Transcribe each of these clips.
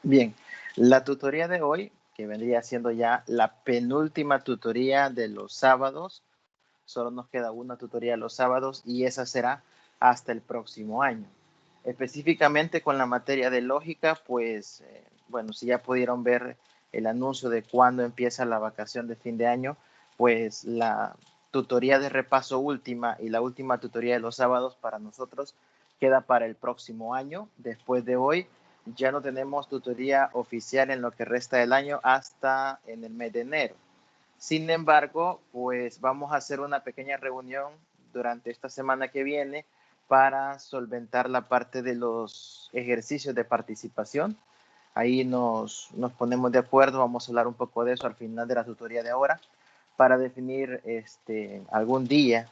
Bien, la tutoría de hoy, que vendría siendo ya la penúltima tutoría de los sábados, solo nos queda una tutoría los sábados y esa será hasta el próximo año. Específicamente con la materia de lógica, pues, bueno, si ya pudieron ver el anuncio de cuándo empieza la vacación de fin de año, pues la tutoría de repaso última y la última tutoría de los sábados para nosotros queda para el próximo año. Después de hoy ya no tenemos tutoría oficial en lo que resta del año hasta en el mes de enero. Sin embargo, pues vamos a hacer una pequeña reunión durante esta semana que viene para solventar la parte de los ejercicios de participación. Ahí nos ponemos de acuerdo, vamos a hablar un poco de eso al final de la tutoría de ahora para definir algún día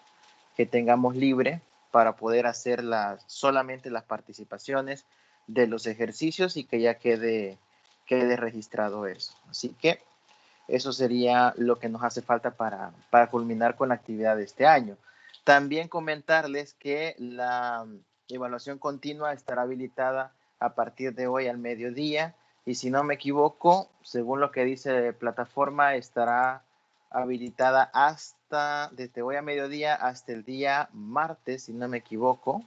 que tengamos libre para poder hacer solamente las participaciones de los ejercicios y que ya quede registrado eso. Así que eso sería lo que nos hace falta para culminar con la actividad de este año. También comentarles que la evaluación continua estará habilitada a partir de hoy al mediodía y si no me equivoco, según lo que dice la plataforma, estará habilitada desde hoy a mediodía hasta el día martes, si no me equivoco,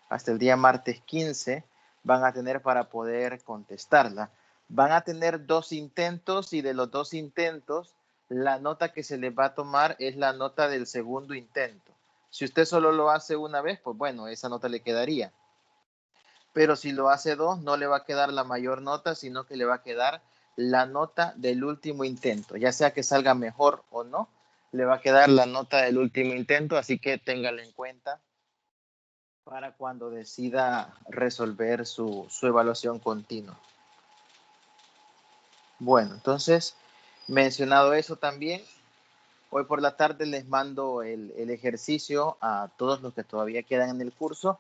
hasta el día martes 15 van a tener para poder contestarla. Van a tener 2 intentos y de los 2 intentos, la nota que se les va a tomar es la nota del segundo intento. Si usted solo lo hace una vez, pues bueno, esa nota le quedaría. Pero si lo hace 2, no le va a quedar la mayor nota, sino que le va a quedar la nota del último intento. Ya sea que salga mejor o no, le va a quedar la nota del último intento, así que téngala en cuenta para cuando decida resolver su evaluación continua. Bueno, entonces, mencionado eso también, hoy por la tarde les mando el ejercicio a todos los que todavía quedan en el curso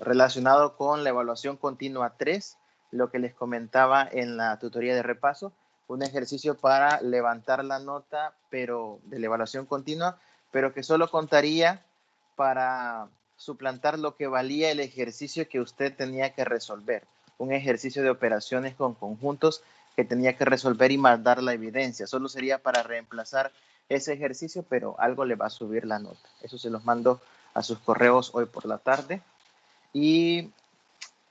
relacionado con la evaluación continua 3, lo que les comentaba en la tutoría de repaso, un ejercicio para levantar la nota pero de la evaluación continua, pero que solo contaría para suplantar lo que valía el ejercicio que usted tenía que resolver, un ejercicio de operaciones con conjuntos que tenía que resolver y mandar la evidencia. Solo sería para reemplazar ese ejercicio, pero algo le va a subir la nota. Eso se los mando a sus correos hoy por la tarde. Y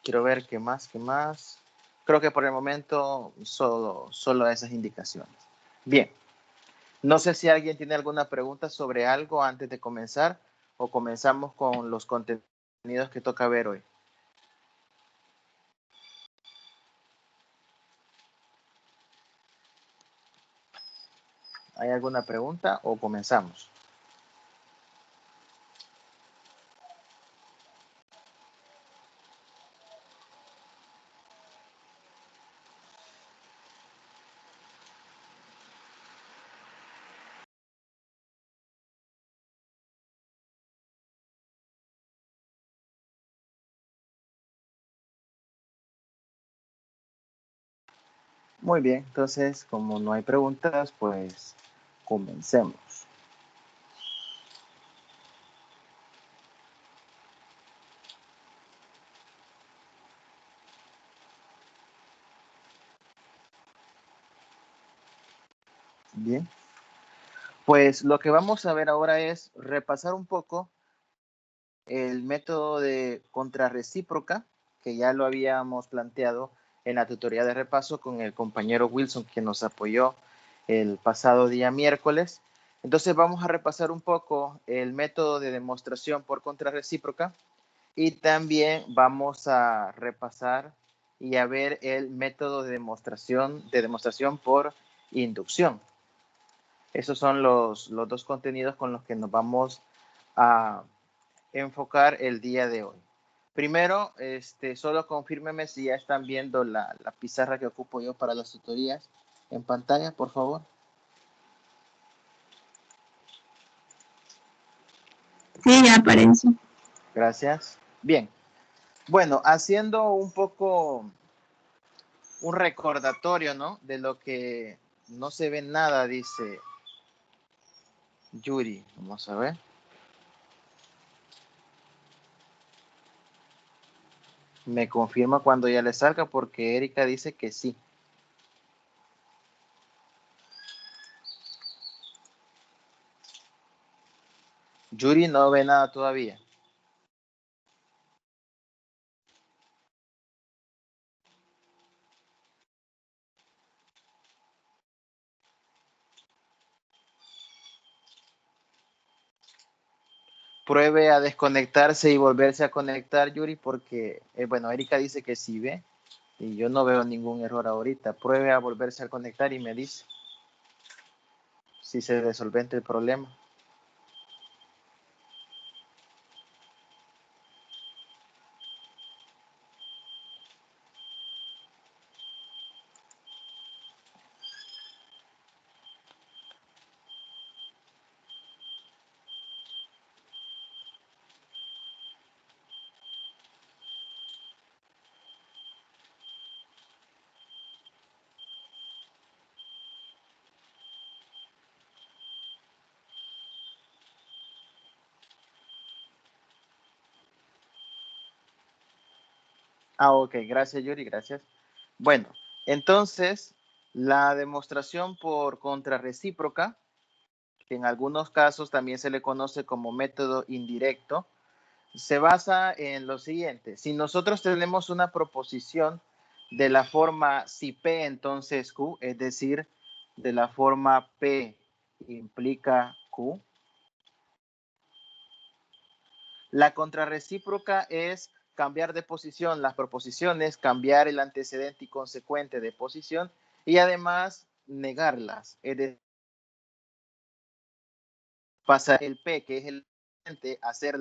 quiero ver qué más, qué más. Creo que por el momento solo esas indicaciones. Bien, no sé si alguien tiene alguna pregunta sobre algo antes de comenzar o comenzamos con los contenidos que toca ver hoy. ¿Hay alguna pregunta o comenzamos? Muy bien, entonces como no hay preguntas, pues comencemos. Bien, pues lo que vamos a ver ahora es repasar un poco el método de contrarrecíproca, que ya lo habíamos planteado en la tutoría de repaso con el compañero Wilson, que nos apoyó el pasado día miércoles. Entonces vamos a repasar un poco el método de demostración por contrarrecíproca y también vamos a repasar y a ver el método de demostración por inducción. Esos son los dos contenidos con los que nos vamos a enfocar el día de hoy. Primero, solo confírmeme si ya están viendo la pizarra que ocupo yo para las tutorías en pantalla, por favor. Sí, ya aparece. Gracias. Bien. Bueno, haciendo un poco un recordatorio, ¿no? De lo que no se ve nada, dice Yuri. Vamos a ver. Me confirma cuando ya le salga porque Erika dice que sí. Yuri no ve nada todavía. Pruebe a desconectarse y volverse a conectar, Yuri, porque, bueno, Erika dice que sí ve y yo no veo ningún error ahorita. Pruebe a volverse a conectar y me dice si se resolvente el problema. Ah, ok, gracias Yuri, gracias. Bueno, entonces la demostración por contrarrecíproca, que en algunos casos también se le conoce como método indirecto, se basa en lo siguiente. Si nosotros tenemos una proposición de la forma si P entonces Q, es decir, de la forma P implica Q, la contrarrecíproca es cambiar de posición las proposiciones, cambiar el antecedente y consecuente de posición y además negarlas. Es decir, pasa el P, que es el antecedente, a ser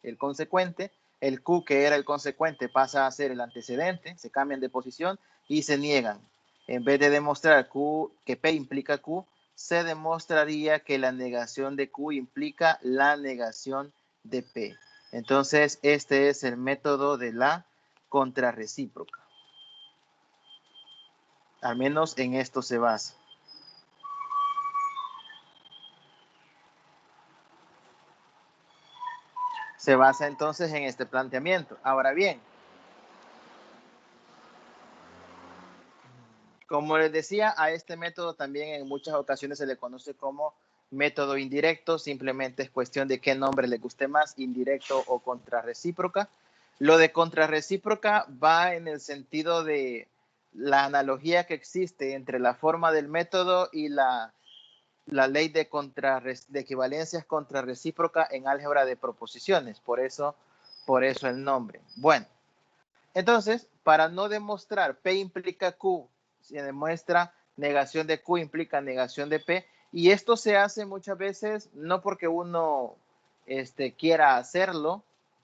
el consecuente, el Q, que era el consecuente, pasa a ser el antecedente, se cambian de posición y se niegan. En vez de demostrar Q, que P implica Q, se demostraría que la negación de Q implica la negación de P. Entonces, este es el método de la contrarrecíproca. Al menos en esto se basa. Se basa entonces en este planteamiento. Ahora bien, como les decía, a este método también en muchas ocasiones se le conoce como método indirecto, simplemente es cuestión de qué nombre le guste más, indirecto o contrarrecíproca. Lo de contrarrecíproca va en el sentido de la analogía que existe entre la forma del método y la ley de equivalencias contrarrecíproca en álgebra de proposiciones, por eso el nombre. Bueno, entonces, para no demostrar P implica Q, se demuestra negación de Q implica negación de P, y esto se hace muchas veces no porque uno quiera hacerlo,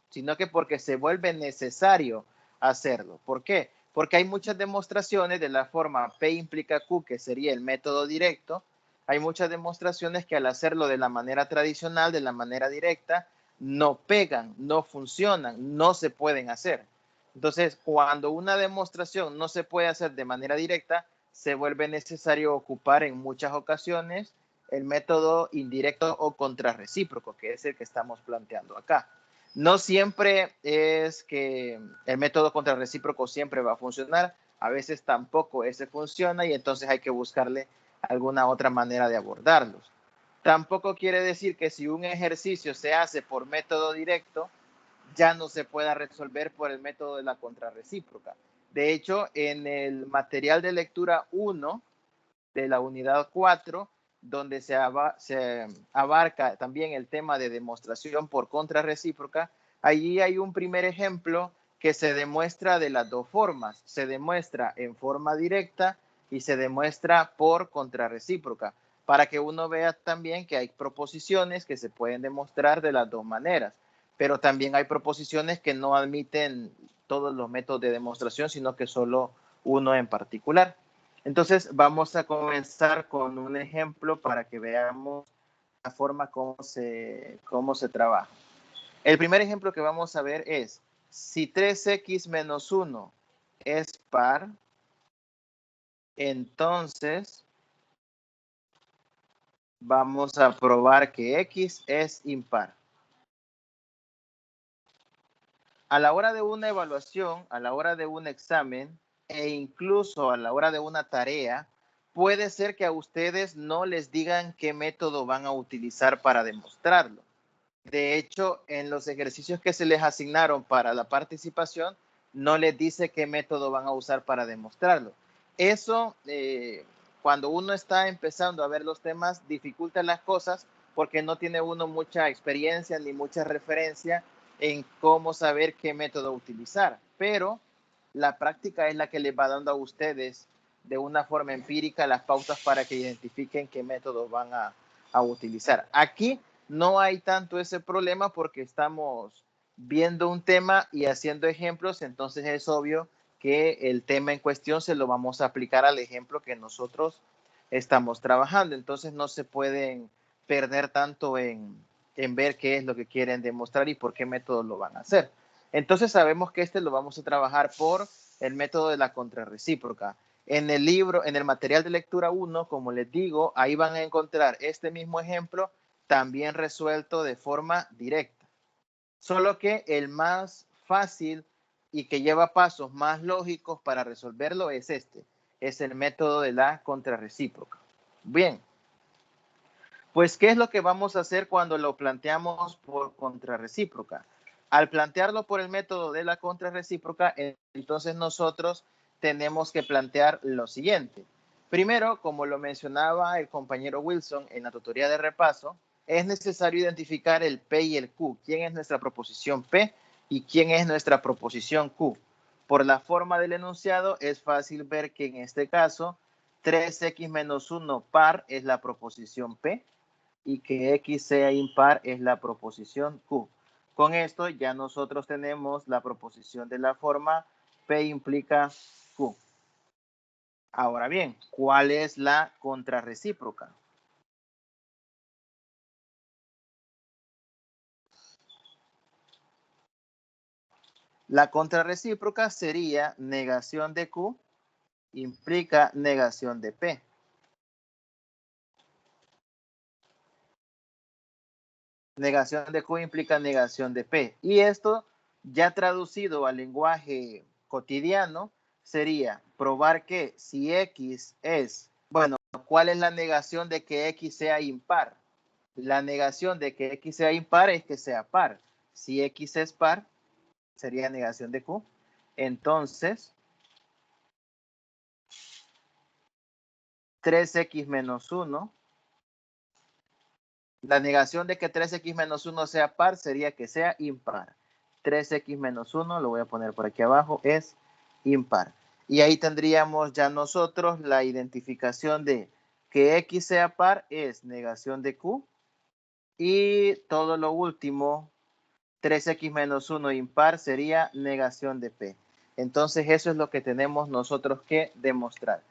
sino que porque se vuelve necesario hacerlo. ¿Por qué? Porque hay muchas demostraciones de la forma P implica Q, que sería el método directo. Hay muchas demostraciones que al hacerlo de la manera tradicional, de la manera directa, no pegan, no funcionan, no se pueden hacer. Entonces, cuando una demostración no se puede hacer de manera directa, se vuelve necesario ocupar en muchas ocasiones el método indirecto o contrarrecíproco, que es el que estamos planteando acá. No siempre es que el método contrarrecíproco siempre va a funcionar, a veces tampoco ese funciona y entonces hay que buscarle alguna otra manera de abordarlos. Tampoco quiere decir que si un ejercicio se hace por método directo, ya no se pueda resolver por el método de la contrarrecíproca. De hecho, en el material de lectura 1 de la unidad 4, donde se abarca también el tema de demostración por contrarrecíproca, allí hay un primer ejemplo que se demuestra de las dos formas. Se demuestra en forma directa y se demuestra por contrarrecíproca, para que uno vea también que hay proposiciones que se pueden demostrar de las dos maneras, pero también hay proposiciones que no admiten todos los métodos de demostración, sino que solo uno en particular. Entonces vamos a comenzar con un ejemplo para que veamos la forma cómo se trabaja. El primer ejemplo que vamos a ver es, si 3x menos 1 es par, entonces vamos a probar que x es impar. A la hora de una evaluación, a la hora de un examen e incluso a la hora de una tarea, puede ser que a ustedes no les digan qué método van a utilizar para demostrarlo. De hecho, en los ejercicios que se les asignaron para la participación, no les dice qué método van a usar para demostrarlo. Eso, cuando uno está empezando a ver los temas, dificulta las cosas porque no tiene uno mucha experiencia ni mucha referencia en cómo saber qué método utilizar. Pero la práctica es la que les va dando a ustedes de una forma empírica las pautas para que identifiquen qué métodos van a utilizar. Aquí no hay tanto ese problema porque estamos viendo un tema y haciendo ejemplos, entonces es obvio que el tema en cuestión se lo vamos a aplicar al ejemplo que nosotros estamos trabajando. Entonces no se pueden perder tanto en ver qué es lo que quieren demostrar y por qué método lo van a hacer. Entonces sabemos que este lo vamos a trabajar por el método de la contrarrecíproca. En el libro, en el material de lectura 1, como les digo, ahí van a encontrar este mismo ejemplo también resuelto de forma directa. Solo que el más fácil y que lleva pasos más lógicos para resolverlo es este. Es el método de la contrarrecíproca. Bien. Pues, ¿qué es lo que vamos a hacer cuando lo planteamos por contrarrecíproca? Al plantearlo por el método de la contrarrecíproca, entonces nosotros tenemos que plantear lo siguiente. Primero, como lo mencionaba el compañero Wilson en la tutoría de repaso, es necesario identificar el P y el Q. ¿Quién es nuestra proposición P y quién es nuestra proposición Q? Por la forma del enunciado es fácil ver que en este caso 3x menos 1 par es la proposición P y que X sea impar es la proposición Q. Con esto ya nosotros tenemos la proposición de la forma P implica Q. Ahora bien, ¿cuál es la contrarrecíproca? La contrarrecíproca sería negación de Q implica negación de P. Negación de Q implica negación de P. Y esto, ya traducido al lenguaje cotidiano, sería probar que si X es, bueno, ¿cuál es la negación de que X sea impar? La negación de que X sea impar es que sea par. Si X es par, sería negación de Q. Entonces, 3X menos 1. La negación de que 3X menos 1 sea par sería que sea impar. 3X menos 1, lo voy a poner por aquí abajo, es impar. Y ahí tendríamos ya nosotros la identificación de que X sea par es negación de Q. Y todo lo último, 3X menos 1 impar sería negación de P. Entonces eso es lo que tenemos nosotros que demostrar.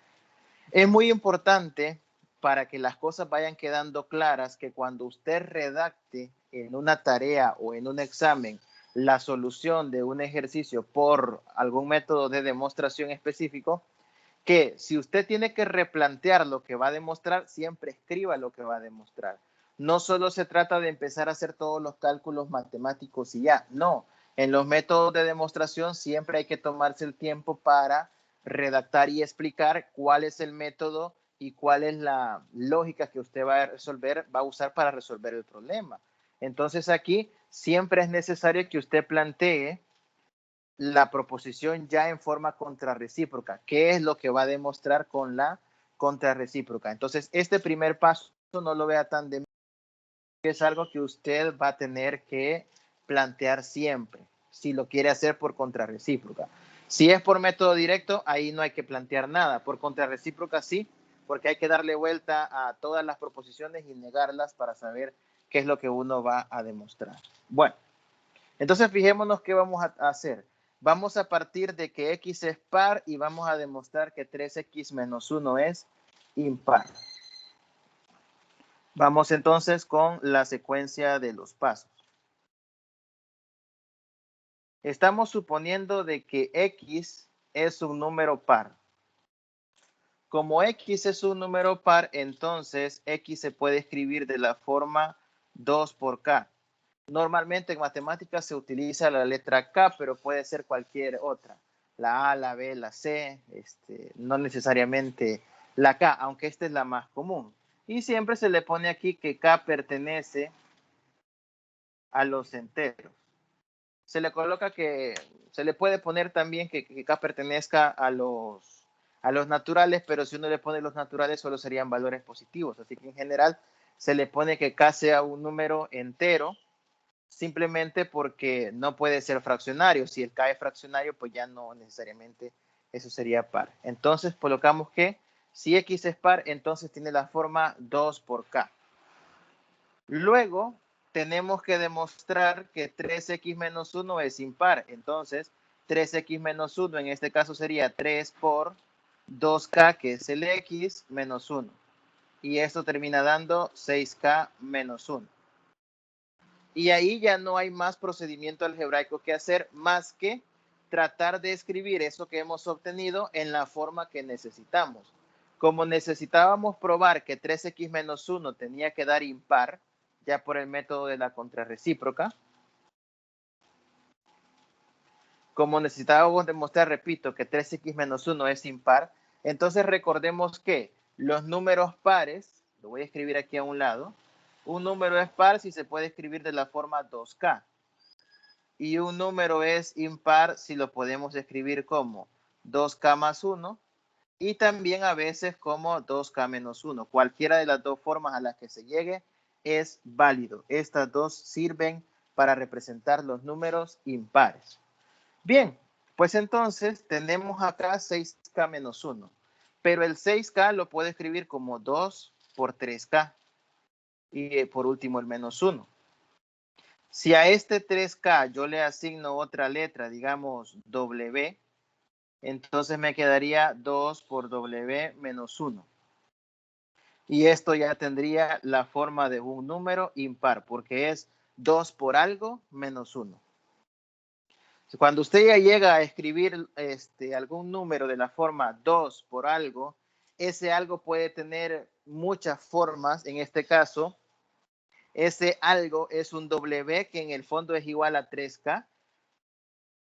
Es muy importante para que las cosas vayan quedando claras que cuando usted redacte en una tarea o en un examen la solución de un ejercicio por algún método de demostración específico, que si usted tiene que replantear lo que va a demostrar, siempre escriba lo que va a demostrar. No solo se trata de empezar a hacer todos los cálculos matemáticos y ya, no. En los métodos de demostración siempre hay que tomarse el tiempo para redactar y explicar cuál es el método y cuál es la lógica que usted va a usar para resolver el problema. Entonces aquí siempre es necesario que usted plantee la proposición ya en forma contrarrecíproca. ¿Qué es lo que va a demostrar con la contrarrecíproca? Entonces, este primer paso no lo vea tan de que es algo que usted va a tener que plantear siempre, si lo quiere hacer por contrarrecíproca. Si es por método directo, ahí no hay que plantear nada. Por contrarrecíproca sí, porque hay que darle vuelta a todas las proposiciones y negarlas para saber qué es lo que uno va a demostrar. Bueno, entonces fijémonos qué vamos a hacer. Vamos a partir de que X es par y vamos a demostrar que 3X menos 1 es impar. Vamos entonces con la secuencia de los pasos. Estamos suponiendo de que X es un número par. Como X es un número par, entonces X se puede escribir de la forma 2 por K. Normalmente en matemáticas se utiliza la letra K, pero puede ser cualquier otra. La A, la B, la C, no necesariamente la K, aunque esta es la más común. Y siempre se le pone aquí que K pertenece a los enteros. Se le coloca que, se le puede poner también que K pertenezca a los naturales, pero si uno le pone los naturales solo serían valores positivos. Así que en general se le pone que K sea un número entero, simplemente porque no puede ser fraccionario. Si el K es fraccionario, pues ya no necesariamente eso sería par. Entonces colocamos que si X es par, entonces tiene la forma 2 por K. Luego tenemos que demostrar que 3x menos 1 es impar. Entonces 3x menos 1 en este caso sería 3 por 2K, que es el X, menos 1. Y esto termina dando 6K menos 1. Y ahí ya no hay más procedimiento algebraico que hacer más que tratar de escribir eso que hemos obtenido en la forma que necesitamos. Como necesitábamos probar que 3x menos 1 tenía que dar impar, ya por el método de la contrarrecíproca, como necesitábamos demostrar, repito, que 3x menos 1 es impar, entonces recordemos que los números pares, lo voy a escribir aquí a un lado, un número es par si se puede escribir de la forma 2K. Y un número es impar si lo podemos escribir como 2K más 1 y también a veces como 2K menos 1. Cualquiera de las dos formas a las que se llegue es válido. Estas dos sirven para representar los números impares. Bien, pues entonces tenemos acá 6K menos 1, pero el 6K lo puedo escribir como 2 por 3K y por último el menos 1. Si a este 3K yo le asigno otra letra, digamos W, entonces me quedaría 2 por W menos 1. Y esto ya tendría la forma de un número impar, porque es 2 por algo menos 1. Cuando usted ya llega a escribir algún número de la forma 2 por algo, ese algo puede tener muchas formas. En este caso, ese algo es un W que en el fondo es igual a 3K,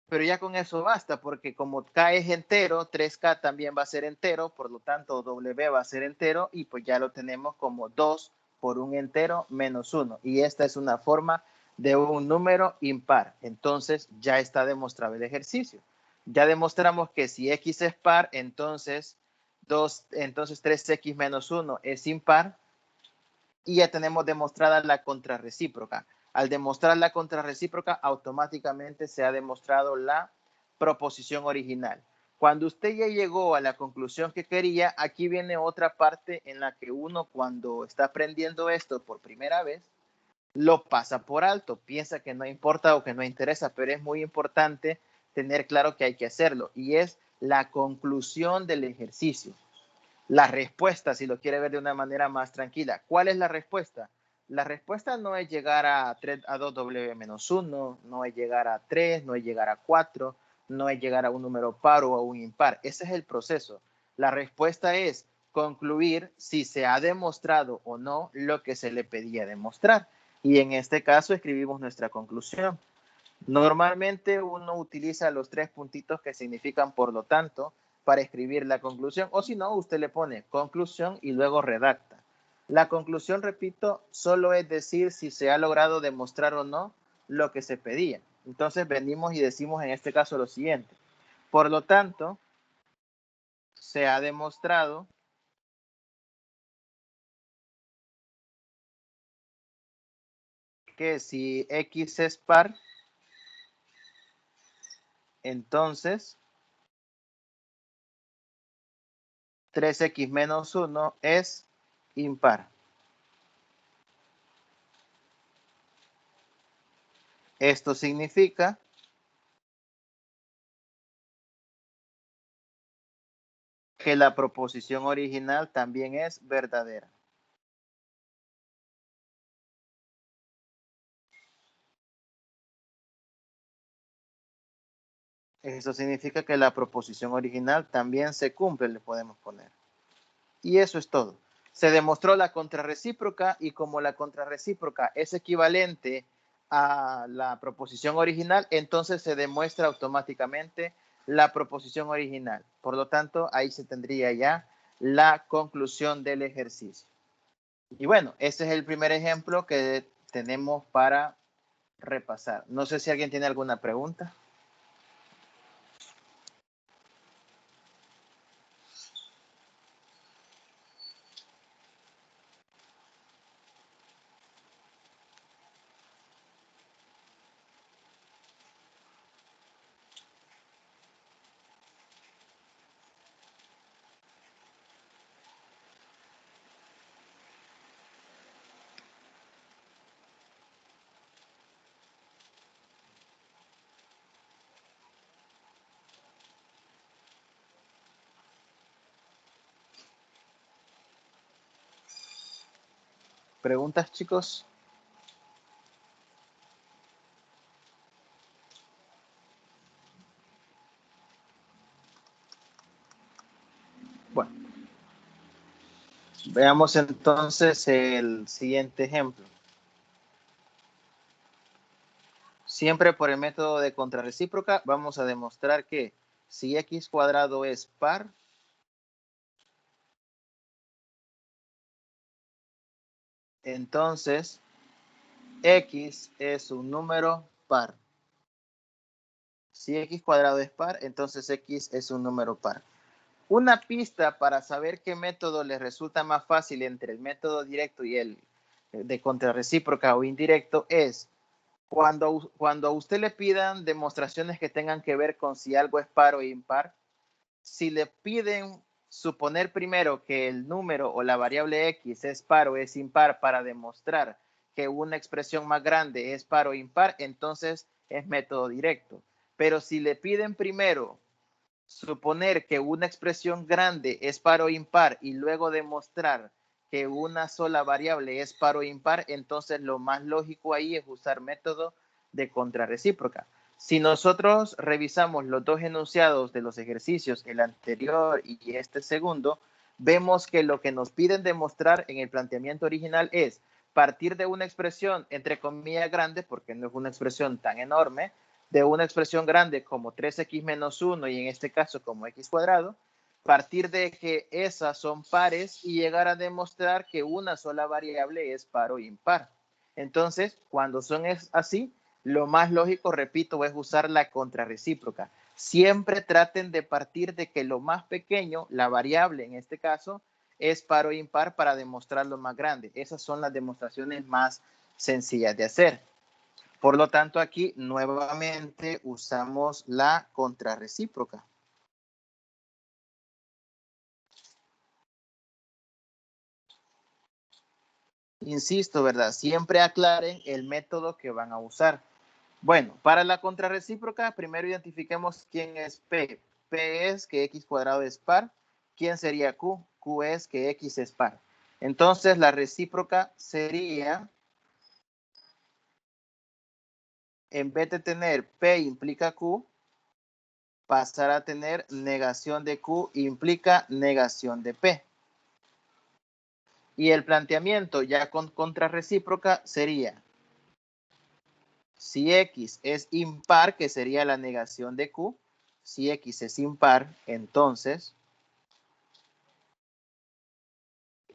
pero ya con eso basta, porque como K es entero, 3K también va a ser entero, por lo tanto W va a ser entero y pues ya lo tenemos como 2 por un entero menos 1. Y esta es una forma de un número impar. Entonces ya está demostrado el ejercicio. Ya demostramos que si X es par, entonces 3X menos 1 es impar y ya tenemos demostrada la contrarrecíproca. Al demostrar la contrarrecíproca, automáticamente se ha demostrado la proposición original. Cuando usted ya llegó a la conclusión que quería, aquí viene otra parte en la que uno, cuando está aprendiendo esto por primera vez, lo pasa por alto, piensa que no importa o que no interesa, pero es muy importante tener claro que hay que hacerlo, y es la conclusión del ejercicio. La respuesta, si lo quiere ver de una manera más tranquila. ¿Cuál es la respuesta? La respuesta no es llegar a 2W menos 1, no es llegar a 3, no es llegar a 4, no es llegar a un número par o a un impar. Ese es el proceso. La respuesta es concluir si se ha demostrado o no lo que se le pedía demostrar. Y en este caso escribimos nuestra conclusión. Normalmente uno utiliza los 3 puntitos que significan por lo tanto para escribir la conclusión, o si no, usted le pone conclusión y luego redacta. La conclusión, repito, solo es decir si se ha logrado demostrar o no lo que se pedía. Entonces venimos y decimos en este caso lo siguiente. Por lo tanto, se ha demostrado que si X es par, entonces 3X menos 1 es impar. Esto significa que la proposición original también es verdadera. Eso significa que la proposición original también se cumple, le podemos poner. Y eso es todo. Se demostró la contrarrecíproca y como la contrarrecíproca es equivalente a la proposición original, entonces se demuestra automáticamente la proposición original. Por lo tanto, ahí se tendría ya la conclusión del ejercicio. Y bueno, este es el primer ejemplo que tenemos para repasar. No sé si alguien tiene alguna pregunta. ¿Preguntas, chicos? Bueno, veamos entonces el siguiente ejemplo. Siempre por el método de contrarrecíproca vamos a demostrar que si x cuadrado es par, entonces x es un número par. Si x cuadrado es par, entonces x es un número par. Una pista para saber qué método les resulta más fácil entre el método directo y el de contrarrecíproca o indirecto es cuando a usted le pidan demostraciones que tengan que ver con si algo es par o impar, si le piden suponer primero que el número o la variable x es par o es impar para demostrar que una expresión más grande es par o impar, entonces es método directo. Pero si le piden primero suponer que una expresión grande es par o impar y luego demostrar que una sola variable es par o impar, entonces lo más lógico ahí es usar método de contrarrecíproca. Si nosotros revisamos los dos enunciados de los ejercicios, el anterior y este segundo, vemos que lo que nos piden demostrar en el planteamiento original es partir de una expresión entre comillas grande, porque no es una expresión tan enorme, de una expresión grande como 3x menos 1 y en este caso como x cuadrado, partir de que esas son pares y llegar a demostrar que una sola variable es par o impar. Entonces, cuando son así, lo más lógico, repito, es usar la contrarrecíproca. Siempre traten de partir de que lo más pequeño, la variable en este caso, es par o impar para demostrar lo más grande. Esas son las demostraciones más sencillas de hacer. Por lo tanto, aquí nuevamente usamos la contrarrecíproca. Insisto, ¿verdad? Siempre aclaren el método que van a usar. Bueno, para la contrarrecíproca, primero identifiquemos quién es P. P es que x cuadrado es par. ¿Quién sería Q? Q es que x es par. Entonces, la recíproca sería, en vez de tener P implica Q, pasar a tener negación de Q implica negación de P. Y el planteamiento ya con contrarrecíproca sería, si x es impar, que sería la negación de q, si x es impar, entonces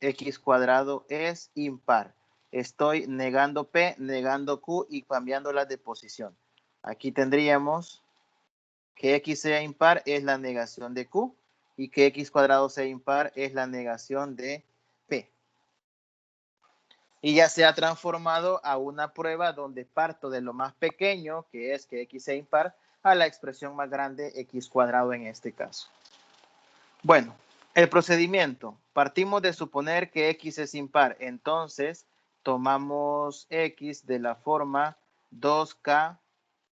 x cuadrado es impar. Estoy negando p, negando q y cambiándolas de posición. Aquí tendríamos que x sea impar es la negación de q y que x cuadrado sea impar es la negación de p. Y ya se ha transformado a una prueba donde parto de lo más pequeño, que es que x sea impar, a la expresión más grande, x cuadrado en este caso. Bueno, el procedimiento. Partimos de suponer que x es impar. Entonces, tomamos x de la forma 2k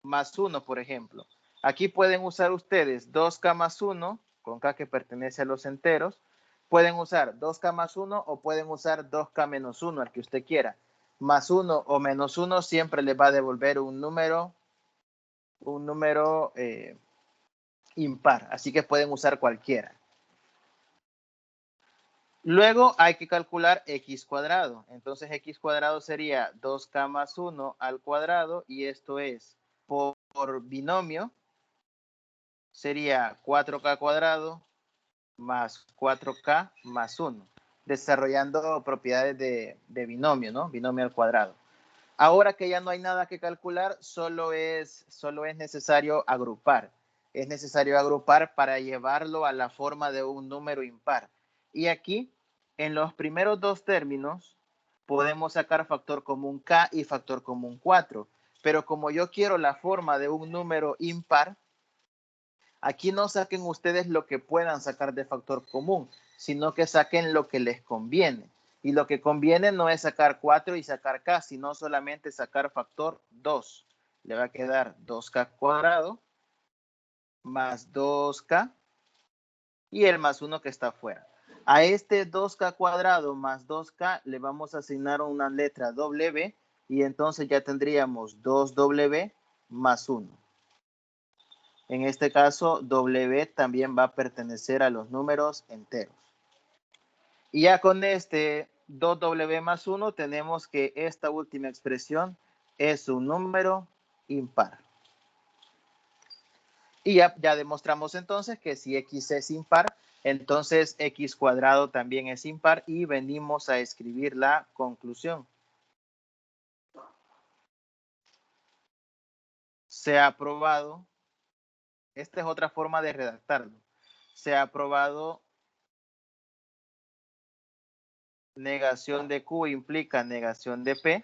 más 1, por ejemplo. Aquí pueden usar ustedes 2k más 1, con k que pertenece a los enteros. Pueden usar 2k más 1 o pueden usar 2k menos 1, al que usted quiera. Más 1 o menos 1 siempre les va a devolver un número impar. Así que pueden usar cualquiera. Luego hay que calcular x cuadrado. Entonces x cuadrado sería 2k más 1 al cuadrado y esto es por binomio sería 4k cuadrado más 4k más 1, desarrollando propiedades de binomio, ¿no? Binomio al cuadrado. Ahora que ya no hay nada que calcular, solo es necesario agrupar. Es necesario agrupar para llevarlo a la forma de un número impar. Y aquí, en los primeros dos términos, podemos sacar factor común k y factor común 4. Pero como yo quiero la forma de un número impar, aquí no saquen ustedes lo que puedan sacar de factor común, sino que saquen lo que les conviene. Y lo que conviene no es sacar 4 y sacar k, sino solamente sacar factor 2. Le va a quedar 2k cuadrado más 2k y el más 1 que está afuera. A este 2k cuadrado más 2k le vamos a asignar una letra W y entonces ya tendríamos 2W más 1. En este caso, W también va a pertenecer a los números enteros. Y ya con este 2W más 1 tenemos que esta última expresión es un número impar. Y ya demostramos entonces que si X es impar, entonces X cuadrado también es impar y venimos a escribir la conclusión. Se ha probado, esta es otra forma de redactarlo, se ha probado negación de Q implica negación de P,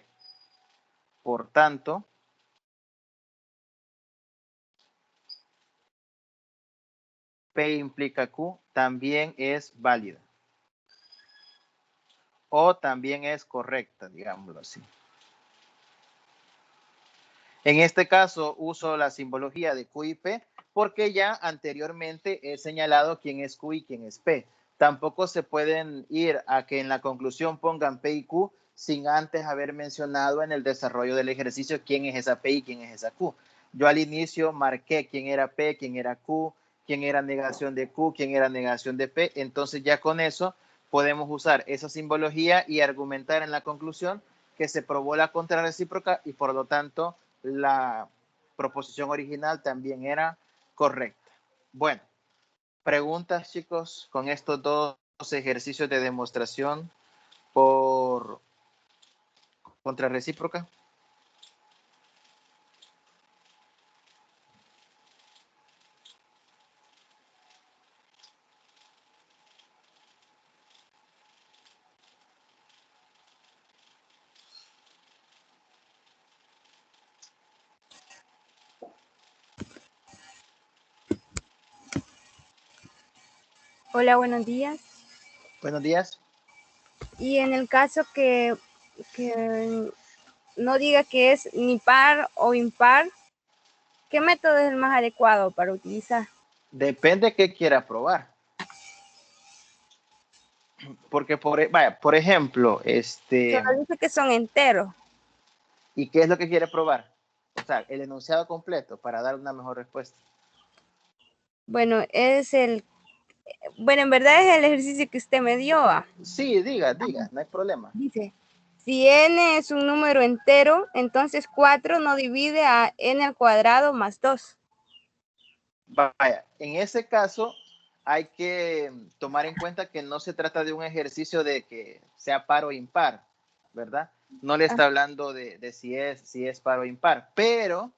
por tanto, P implica Q también es válida o también es correcta, digámoslo así. En este caso uso la simbología de Q y P porque ya anteriormente he señalado quién es Q y quién es P. Tampoco se pueden ir a que en la conclusión pongan P y Q sin antes haber mencionado en el desarrollo del ejercicio quién es esa P y quién es esa Q. Yo al inicio marqué quién era P, quién era Q, quién era negación de Q, quién era negación de P. Entonces ya con eso podemos usar esa simbología y argumentar en la conclusión que se probó la contrarrecíproca y por lo tanto la proposición original también era correcta. Bueno, preguntas, chicos, con estos dos ejercicios de demostración por contrarrecíproca. Hola, buenos días. Buenos días. Y en el caso que no diga que es ni par o impar, ¿qué método es el más adecuado para utilizar? Depende qué quiera probar. Porque, por ejemplo, Solo dice que son enteros. ¿y qué es lo que quiere probar? O sea, el enunciado completo para dar una mejor respuesta. Bueno, en verdad es el ejercicio que usted me dio. Sí, diga, no hay problema. Dice, si n es un número entero, entonces 4 no divide a n al cuadrado más 2. Vaya, en ese caso hay que tomar en cuenta que no se trata de un ejercicio de que sea par o impar, ¿verdad? No le está hablando de si es par o impar, pero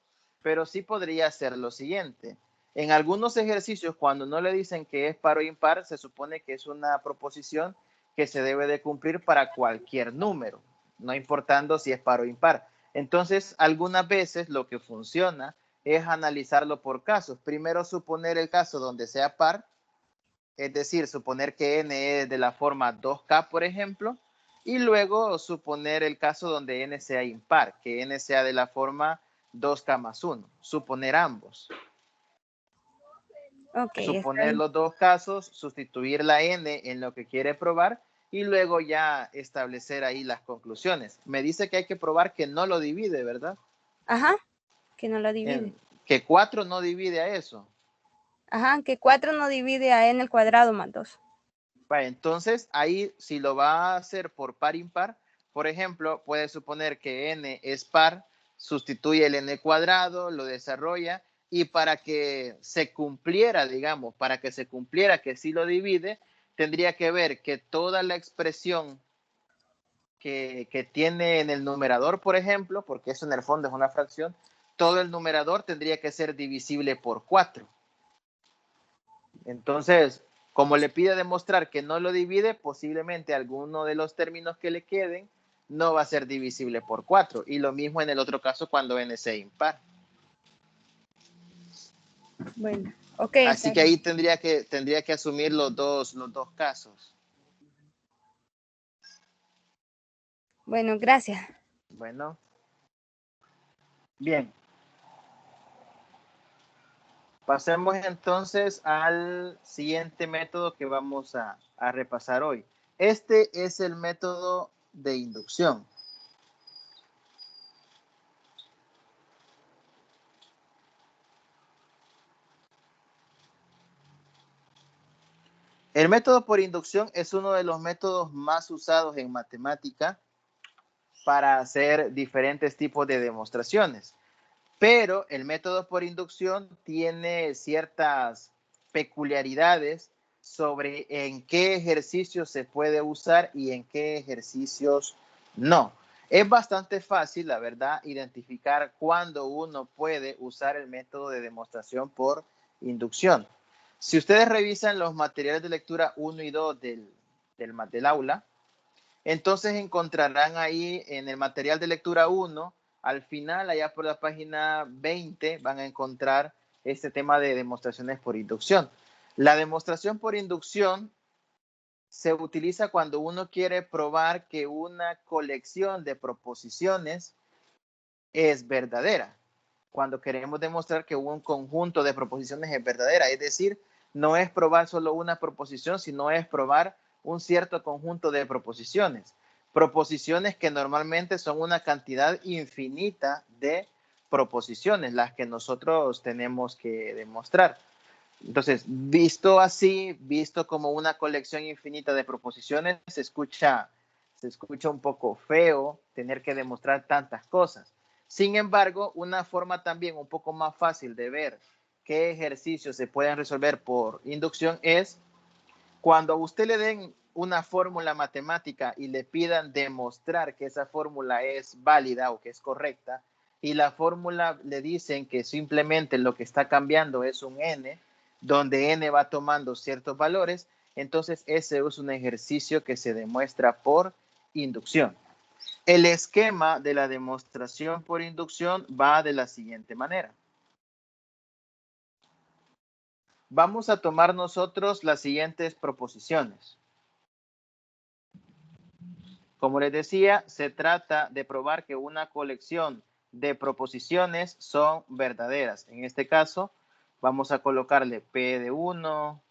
sí podría ser lo siguiente. En algunos ejercicios, cuando no le dicen que es par o impar, se supone que es una proposición que se debe de cumplir para cualquier número, no importando si es par o impar. Entonces, algunas veces lo que funciona es analizarlo por casos. Primero suponer el caso donde sea par, es decir, suponer que n es de la forma 2k, por ejemplo, y luego suponer el caso donde n sea impar, que n sea de la forma 2k más 1, suponer ambos. Okay, Suponer los dos casos, sustituir la n en lo que quiere probar y luego ya establecer ahí las conclusiones. Me dice que hay que probar que no lo divide, ¿verdad? Ajá, que no lo divide. Que 4 no divide a eso. Ajá, que 4 no divide a n al cuadrado más 2. Vale, entonces, ahí si lo va a hacer por par impar, por ejemplo, puede suponer que n es par, sustituye el n cuadrado, lo desarrolla, y para que se cumpliera, digamos, para que se cumpliera que sí lo divide, tendría que ver que toda la expresión que tiene en el numerador, por ejemplo, porque eso en el fondo es una fracción, todo el numerador tendría que ser divisible por 4. Entonces, como le pide demostrar que no lo divide, posiblemente alguno de los términos que le queden no va a ser divisible por 4. Y lo mismo en el otro caso cuando n sea impar. Bueno, ok, Así está que bien. ahí tendría que asumir los dos casos. Bueno, gracias. Bueno, bien. Pasemos entonces al siguiente método que vamos a repasar hoy. Este es el método de inducción. El método por inducción es uno de los métodos más usados en matemática para hacer diferentes tipos de demostraciones. Pero el método por inducción tiene ciertas peculiaridades sobre en qué ejercicios se puede usar y en qué ejercicios no. Es bastante fácil, la verdad, identificar cuándo uno puede usar el método de demostración por inducción. Si ustedes revisan los materiales de lectura 1 y 2 del aula, entonces encontrarán ahí en el material de lectura 1, al final, allá por la página 20, van a encontrar este tema de demostraciones por inducción. La demostración por inducción se utiliza cuando uno quiere probar que una colección de proposiciones es verdadera. Cuando queremos demostrar que un conjunto de proposiciones es verdadera, es decir, no es probar solo una proposición, sino es probar un cierto conjunto de proposiciones. Proposiciones que normalmente son una cantidad infinita de proposiciones, las que nosotros tenemos que demostrar. Entonces, visto así, visto como una colección infinita de proposiciones, se escucha un poco feo tener que demostrar tantas cosas. Sin embargo, una forma también un poco más fácil de ver qué ejercicios se pueden resolver por inducción es cuando a usted le den una fórmula matemática y le pidan demostrar que esa fórmula es válida o que es correcta, y la fórmula le dicen que simplemente lo que está cambiando es un n, donde n va tomando ciertos valores, entonces ese es un ejercicio que se demuestra por inducción. El esquema de la demostración por inducción va de la siguiente manera. Vamos a tomar nosotros las siguientes proposiciones. Como les decía, se trata de probar que una colección de proposiciones son verdaderas. En este caso, vamos a colocarle P de 1,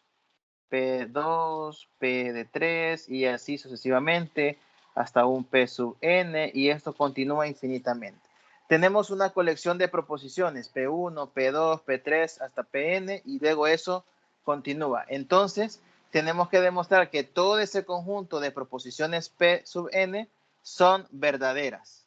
P de 2, P de 3 y así sucesivamente hasta un P sub n y esto continúa infinitamente. Tenemos una colección de proposiciones P1, P2, P3 hasta Pn y luego eso continúa. Entonces, tenemos que demostrar que todo ese conjunto de proposiciones P sub n son verdaderas.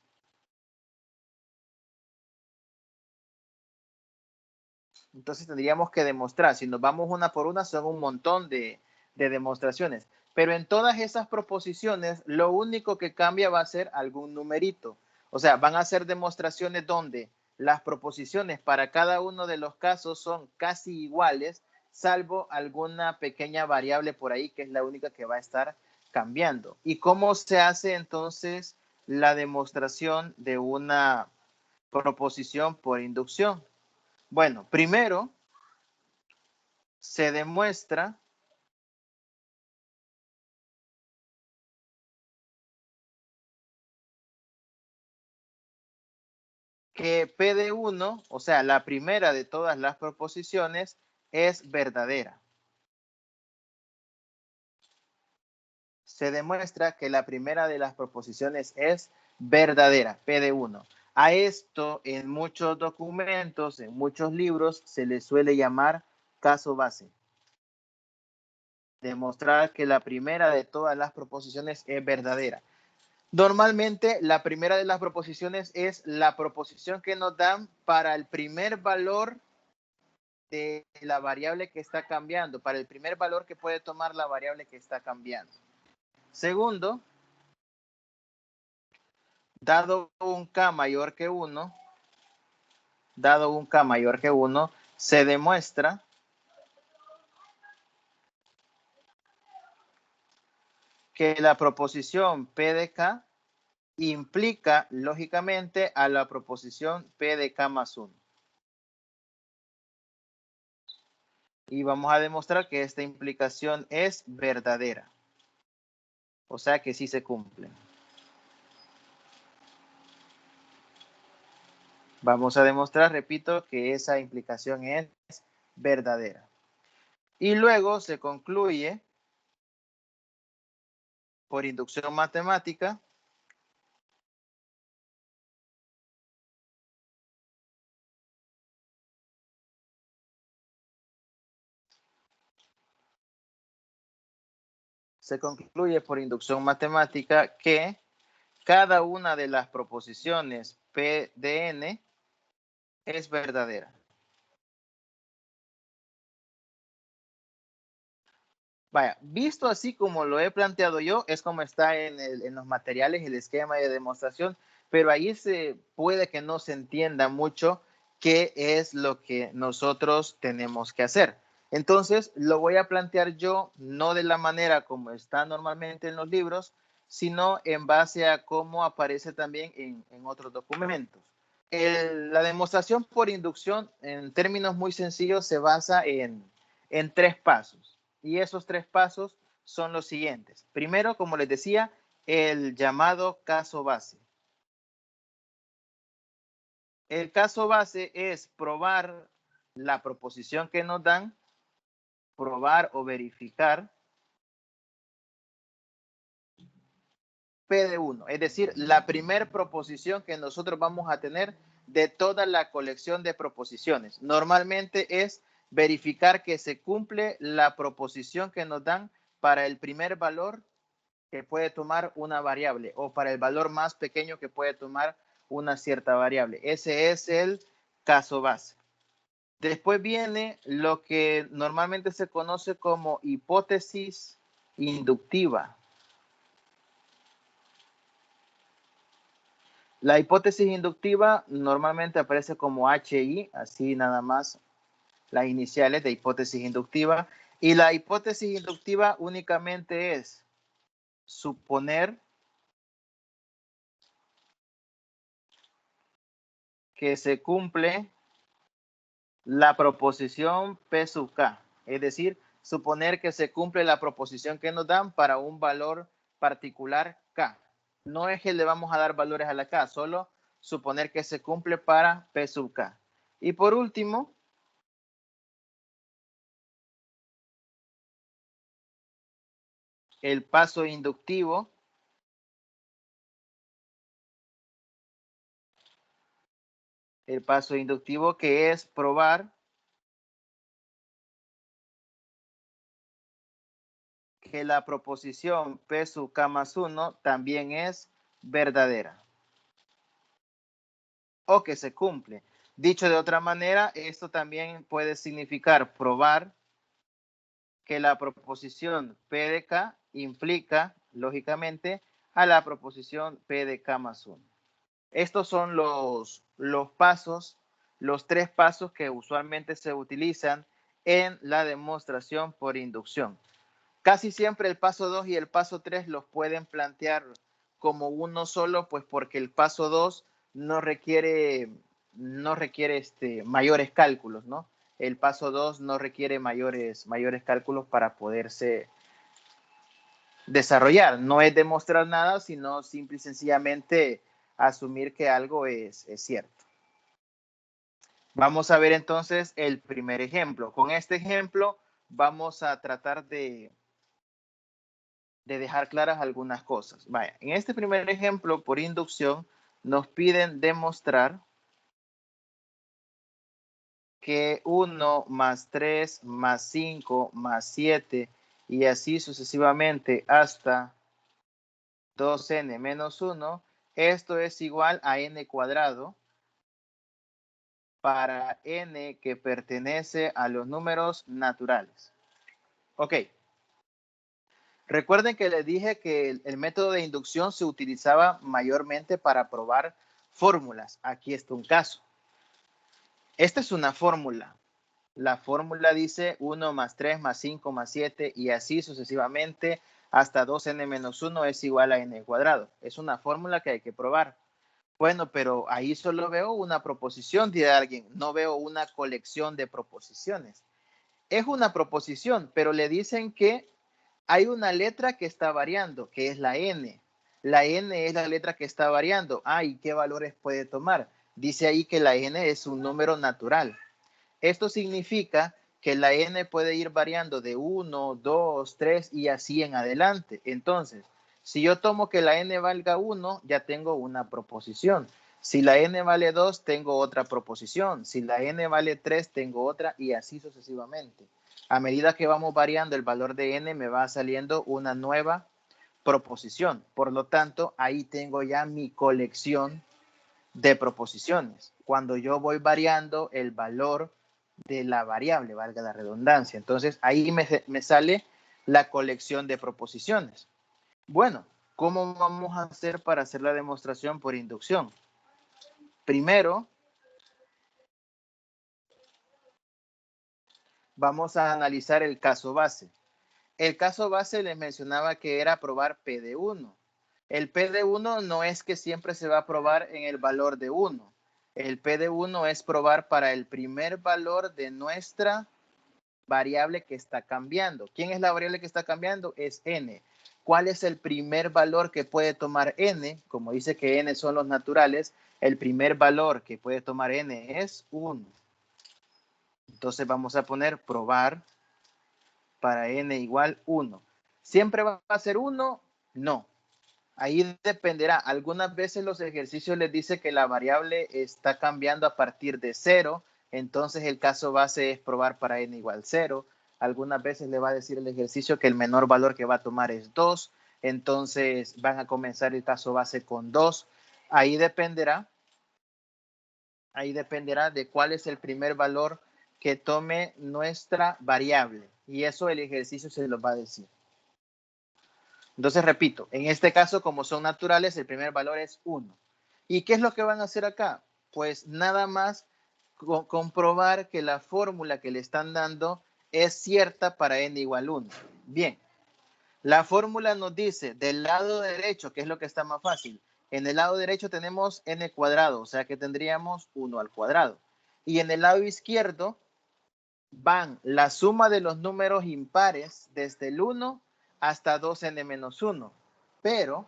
Entonces tendríamos que demostrar, si nos vamos una por una, son un montón de demostraciones. Pero en todas esas proposiciones, lo único que cambia va a ser algún numerito. O sea, van a ser demostraciones donde las proposiciones para cada uno de los casos son casi iguales, salvo alguna pequeña variable por ahí, que es la única que va a estar cambiando. ¿Y cómo se hace entonces la demostración de una proposición por inducción? Bueno, primero se demuestra que P de 1, o sea, la primera de todas las proposiciones, es verdadera. Se demuestra que la primera de las proposiciones es verdadera, P de 1. A esto en muchos documentos, en muchos libros, se le suele llamar caso base. Demostrar que la primera de todas las proposiciones es verdadera. Normalmente la primera de las proposiciones es la proposición que nos dan para el primer valor de la variable que está cambiando, para el primer valor que puede tomar la variable que está cambiando. Segundo, dado un k mayor que 1, se demuestra que la proposición P de K implica lógicamente a la proposición P de K más 1. Y vamos a demostrar que esta implicación es verdadera. O sea que sí se cumple. Vamos a demostrar, repito, que esa implicación es verdadera. Y luego se concluye por inducción matemática que cada una de las proposiciones P de N es verdadera. Vaya, visto así como lo he planteado yo, es como está en los materiales, el esquema de demostración, pero ahí se puede que no se entienda mucho qué es lo que nosotros tenemos que hacer. Entonces, lo voy a plantear yo no de la manera como está normalmente en los libros, sino en base a cómo aparece también en otros documentos. La demostración por inducción, en términos muy sencillos, se basa en 3 pasos. Y esos 3 pasos son los siguientes. Primero, como les decía, el llamado caso base. El caso base es probar la proposición que nos dan, probar o verificar P de 1, es decir, la primera proposición que nosotros vamos a tener de toda la colección de proposiciones. Normalmente es verificar que se cumple la proposición que nos dan para el primer valor que puede tomar una variable o para el valor más pequeño que puede tomar una cierta variable. Ese es el caso base. Después viene lo que normalmente se conoce como hipótesis inductiva. La hipótesis inductiva normalmente aparece como HI, así nada más las iniciales de hipótesis inductiva. Y la hipótesis inductiva únicamente es suponer que se cumple la proposición P sub K. Es decir, suponer que se cumple la proposición que nos dan para un valor particular K. No es que le vamos a dar valores a la K, solo suponer que se cumple para P sub K. Y por último, el paso inductivo que es probar que la proposición P sub K más 1 también es verdadera o que se cumple. Dicho de otra manera, esto también puede significar probar que la proposición P de K implica, lógicamente, a la proposición P de K más 1. Estos son los pasos, los 3 pasos que usualmente se utilizan en la demostración por inducción. Casi siempre el paso 2 y el paso 3 los pueden plantear como uno solo, pues porque el paso 2 no requiere mayores cálculos, ¿no? El paso 2 no requiere mayores cálculos para poderse desarrollar. No es demostrar nada, sino simple y sencillamente asumir que algo es cierto. Vamos a ver entonces el primer ejemplo. Con este ejemplo vamos a tratar de dejar claras algunas cosas. Vaya, en este primer ejemplo, por inducción, nos piden demostrar que 1 más 3 más 5 más 7 y así sucesivamente hasta 2n menos 1, esto es igual a n cuadrado para n que pertenece a los números naturales. Ok. Recuerden que les dije que el método de inducción se utilizaba mayormente para probar fórmulas. Aquí está un caso. Esta es una fórmula. La fórmula dice 1 más 3 más 5 más 7 y así sucesivamente hasta 2n menos 1 es igual a n cuadrado. Es una fórmula que hay que probar. Bueno, pero ahí solo veo una proposición de alguien. No veo una colección de proposiciones. Es una proposición, pero le dicen que hay una letra que está variando, que es la n. La n es la letra que está variando. ¿Y qué valores puede tomar? Dice ahí que la n es un número natural. Esto significa que la n puede ir variando de 1, 2, 3 y así en adelante. Entonces, si yo tomo que la n valga 1, ya tengo una proposición. Si la n vale 2, tengo otra proposición. Si la n vale 3, tengo otra y así sucesivamente. A medida que vamos variando el valor de n, me va saliendo una nueva proposición. Por lo tanto, ahí tengo ya mi colección de proposiciones. Cuando yo voy variando el valor de la variable, valga la redundancia. Entonces, ahí me sale la colección de proposiciones. Bueno, ¿cómo vamos a hacer para hacer la demostración por inducción? Primero, vamos a analizar el caso base. El caso base les mencionaba que era probar P de 1. El P de 1 no es que siempre se va a probar en el valor de 1. El P de 1 es probar para el primer valor de nuestra variable que está cambiando. ¿Quién es la variable que está cambiando? Es n. ¿Cuál es el primer valor que puede tomar n? Como dice que n son los naturales, el primer valor que puede tomar n es 1. Entonces vamos a poner probar para n igual 1. ¿Siempre va a ser 1? No. Ahí dependerá. Algunas veces los ejercicios les dice que la variable está cambiando a partir de 0. Entonces el caso base es probar para n igual 0. Algunas veces le va a decir el ejercicio que el menor valor que va a tomar es 2. Entonces van a comenzar el caso base con 2. Ahí dependerá de cuál es el primer valor que tome nuestra variable. Y eso el ejercicio se lo va a decir. Entonces, repito, en este caso, como son naturales, el primer valor es 1. ¿Y qué es lo que van a hacer acá? Pues nada más comprobar que la fórmula que le están dando es cierta para n igual 1. Bien, la fórmula nos dice del lado derecho, que es lo que está más fácil. En el lado derecho tenemos n cuadrado, o sea que tendríamos 1 al cuadrado. Y en el lado izquierdo van la suma de los números impares desde el 1 hasta 2n menos 1. Pero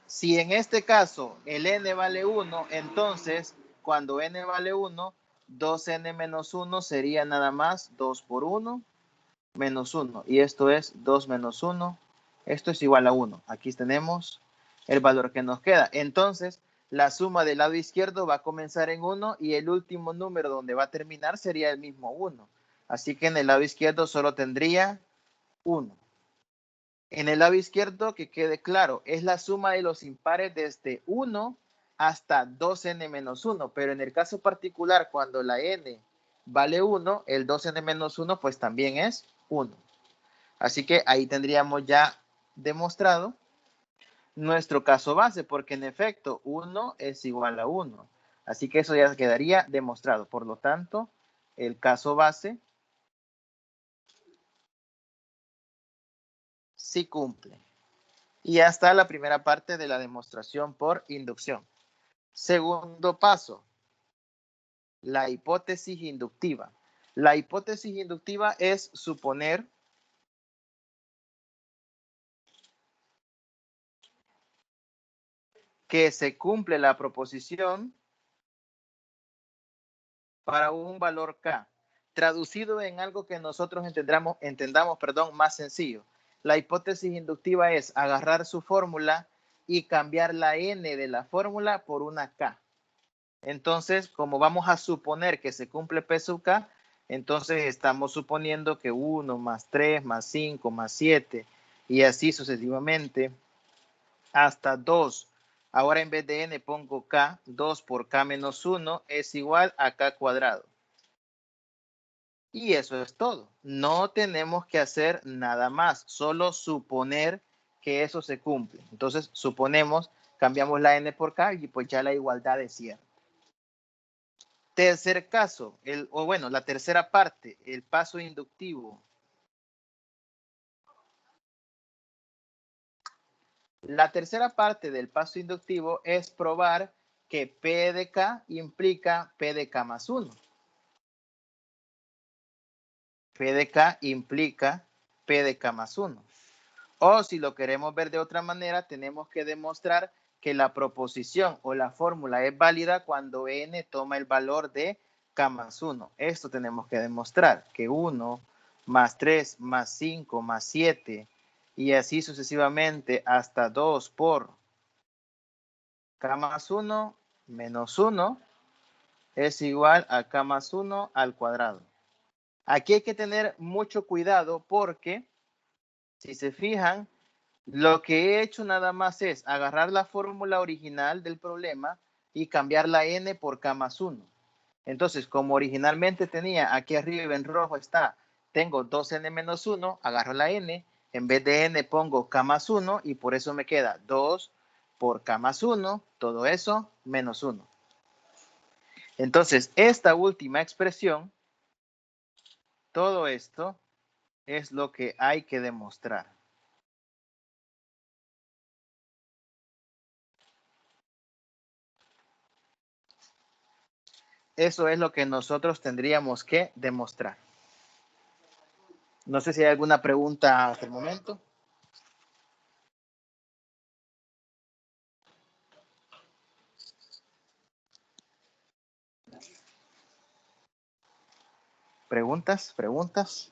si en este caso el n vale 1, entonces cuando n vale 1, 2n menos 1 sería nada más 2 por 1 menos 1. Y esto es 2 menos 1. Esto es igual a 1. Aquí tenemos el valor que nos queda. Entonces, la suma del lado izquierdo va a comenzar en 1 y el último número donde va a terminar sería el mismo 1. Así que en el lado izquierdo solo tendría 1. En el lado izquierdo, que quede claro, es la suma de los impares desde 1 hasta 2n menos 1. Pero en el caso particular, cuando la n vale 1, el 2n menos 1 pues también es 1. Así que ahí tendríamos ya demostrado nuestro caso base, porque en efecto 1 es igual a 1. Así que eso ya quedaría demostrado. Por lo tanto, el caso base sí cumple. Y ya está la primera parte de la demostración por inducción. Segundo paso, la hipótesis inductiva. La hipótesis inductiva es suponer que se cumple la proposición para un valor K, traducido en algo que nosotros entendamos, más sencillo. La hipótesis inductiva es agarrar su fórmula y cambiar la n de la fórmula por una K. Entonces, como vamos a suponer que se cumple P sub K, Entonces estamos suponiendo que 1 más 3 más 5 más 7 y así sucesivamente hasta 2. Ahora en vez de n pongo k, 2 por k menos 1 es igual a k cuadrado. Y eso es todo. No tenemos que hacer nada más, solo suponer que eso se cumple. Entonces suponemos, cambiamos la n por k y pues ya la igualdad es cierta. Tercer caso, la tercera parte, el paso inductivo. La tercera parte del paso inductivo es probar que P de K implica P de K más 1. P de K implica P de K más 1. O si lo queremos ver de otra manera, tenemos que demostrar que la proposición o la fórmula es válida cuando n toma el valor de K más 1. Esto tenemos que demostrar, que 1 más 3 más 5 más 7 y así sucesivamente hasta 2 por K más 1 menos 1 es igual a K más 1 al cuadrado. Aquí hay que tener mucho cuidado porque, si se fijan, lo que he hecho nada más es agarrar la fórmula original del problema y cambiar la n por K más 1. Entonces, como originalmente tenía aquí arriba en rojo está, tengo 2n menos 1, agarro la n, en vez de n pongo K más 1 y por eso me queda 2 por K más 1, todo eso menos 1. Entonces, esta última expresión, todo esto es lo que hay que demostrar. Eso es lo que nosotros tendríamos que demostrar. No sé si hay alguna pregunta hasta el momento. ¿Preguntas? ¿Preguntas?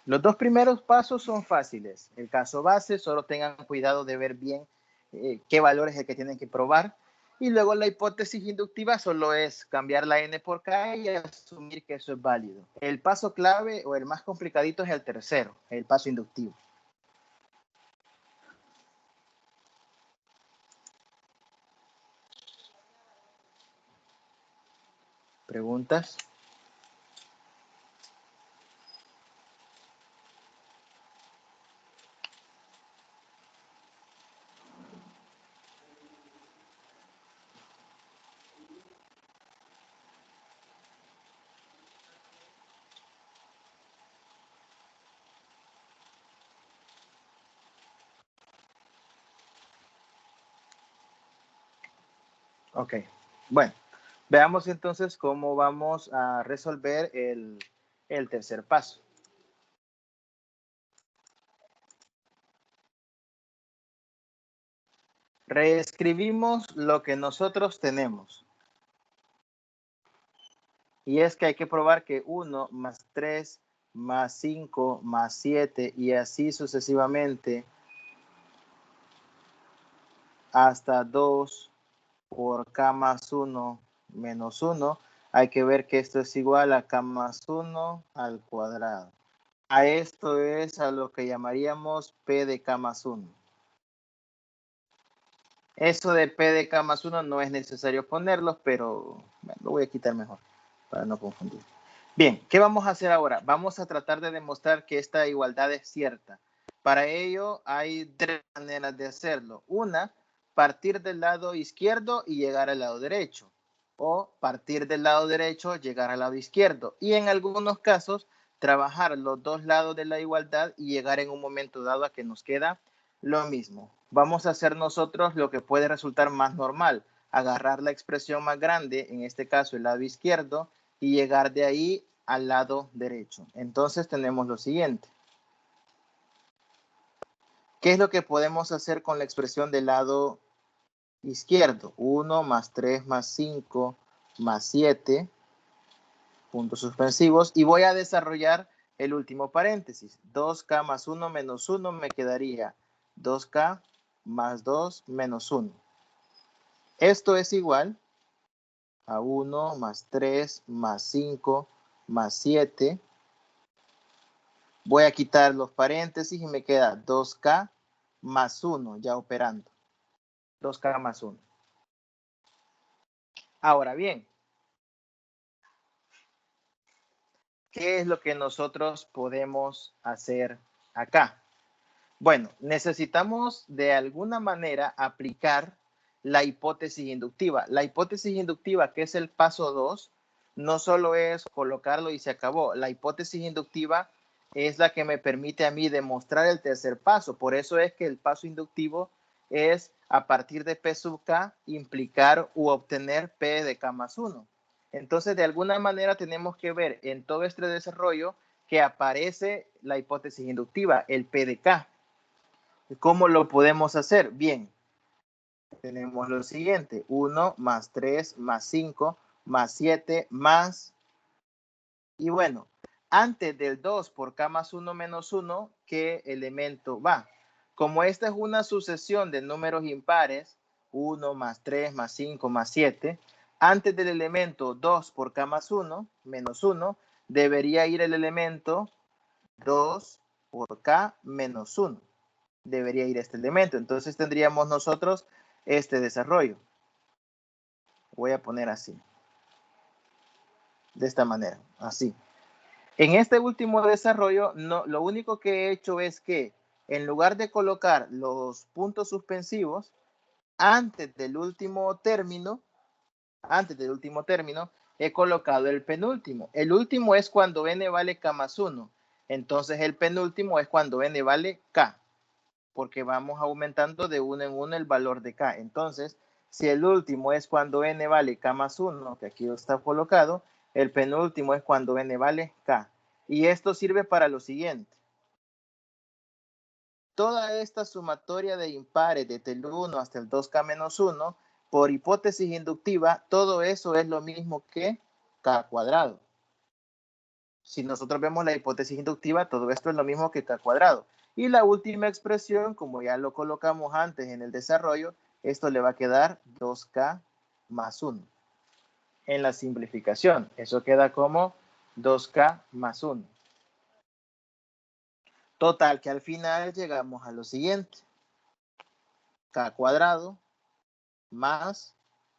Los dos primeros pasos son fáciles. El caso base, solo tengan cuidado de ver bien qué valor es el que tienen que probar. Y luego la hipótesis inductiva solo es cambiar la n por k y asumir que eso es válido. El paso clave o el más complicadito es el tercero, el paso inductivo. ¿Preguntas? Ok, bueno, veamos entonces cómo vamos a resolver el tercer paso. Reescribimos lo que nosotros tenemos. Y es que hay que probar que 1 más 3 más 5 más 7 y así sucesivamente hasta 2 por K más 1 menos 1. Hay que ver que esto es igual a K más 1 al cuadrado. A esto es a lo que llamaríamos P de K más 1. Eso de P de K más 1 no es necesario ponerlo, pero bueno, lo voy a quitar mejor para no confundir. Bien, ¿qué vamos a hacer ahora? Vamos a tratar de demostrar que esta igualdad es cierta. Para ello hay tres maneras de hacerlo. Una, partir del lado izquierdo y llegar al lado derecho. O partir del lado derecho, llegar al lado izquierdo. Y en algunos casos, trabajar los dos lados de la igualdad y llegar en un momento dado a que nos queda lo mismo. Vamos a hacer nosotros lo que puede resultar más normal. Agarrar la expresión más grande, en este caso el lado izquierdo, y llegar de ahí al lado derecho. Entonces tenemos lo siguiente. ¿Qué es lo que podemos hacer con la expresión del lado izquierdo? 1 más 3 más 5 más 7, puntos suspensivos, y voy a desarrollar el último paréntesis. 2k más 1 menos 1 me quedaría 2k más 2 menos 1. Esto es igual a 1 más 3 más 5 más 7. Voy a quitar los paréntesis y me queda 2K más 1 ya operando. 2K más 1. Ahora bien, ¿qué es lo que nosotros podemos hacer acá? Bueno, necesitamos de alguna manera aplicar la hipótesis inductiva. La hipótesis inductiva, que es el paso 2, no solo es colocarlo y se acabó. La hipótesis inductiva es la que me permite a mí demostrar el tercer paso. Por eso es que el paso inductivo es a partir de P sub K implicar u obtener P de K más 1. Entonces, de alguna manera tenemos que ver en todo este desarrollo que aparece la hipótesis inductiva, el P de K. ¿Cómo lo podemos hacer? Bien, tenemos lo siguiente, 1 más 3 más 5 más 7 más, y bueno, antes del 2 por K más 1 menos 1, ¿qué elemento va? Como esta es una sucesión de números impares, 1 más 3 más 5 más 7, antes del elemento 2 por K más 1 menos 1, debería ir el elemento 2 por K menos 1. Debería ir este elemento. Entonces tendríamos nosotros este desarrollo. Voy a poner así. De esta manera, así. En este último desarrollo, no, lo único que he hecho es que en lugar de colocar los puntos suspensivos, antes del último término, he colocado el penúltimo. El último es cuando n vale k más 1. Entonces el penúltimo es cuando n vale k, porque vamos aumentando de 1 en 1 el valor de k. Entonces, si el último es cuando n vale k más 1, que aquí está colocado, el penúltimo es cuando n vale k. Y esto sirve para lo siguiente. Toda esta sumatoria de impares desde el 1 hasta el 2k menos 1, por hipótesis inductiva, todo eso es lo mismo que k cuadrado. Si nosotros vemos la hipótesis inductiva, todo esto es lo mismo que k cuadrado. Y la última expresión, como ya lo colocamos antes en el desarrollo, esto le va a quedar 2k más 1. En la simplificación, eso queda como 2k más 1. Total, que al final llegamos a lo siguiente. K cuadrado más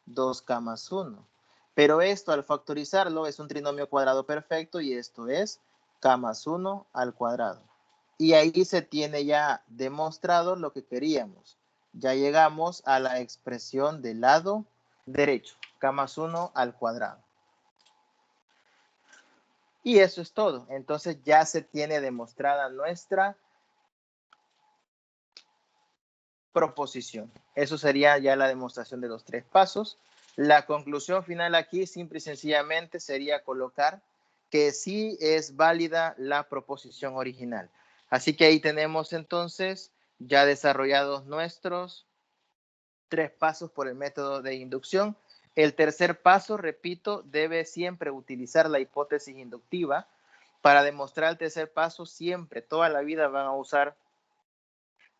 2k más 1. Pero esto al factorizarlo es un trinomio cuadrado perfecto y esto es k más 1 al cuadrado. Y ahí se tiene ya demostrado lo que queríamos. Ya llegamos a la expresión del lado derecho, k más 1 al cuadrado. Y eso es todo. Entonces ya se tiene demostrada nuestra proposición. Eso sería ya la demostración de los 3 pasos. La conclusión final aquí, simple y sencillamente, sería colocar que sí es válida la proposición original. Así que ahí tenemos entonces ya desarrollados nuestros 3 pasos por el método de inducción. El tercer paso, repito, debe siempre utilizar la hipótesis inductiva. Para demostrar el tercer paso, siempre, toda la vida van a usar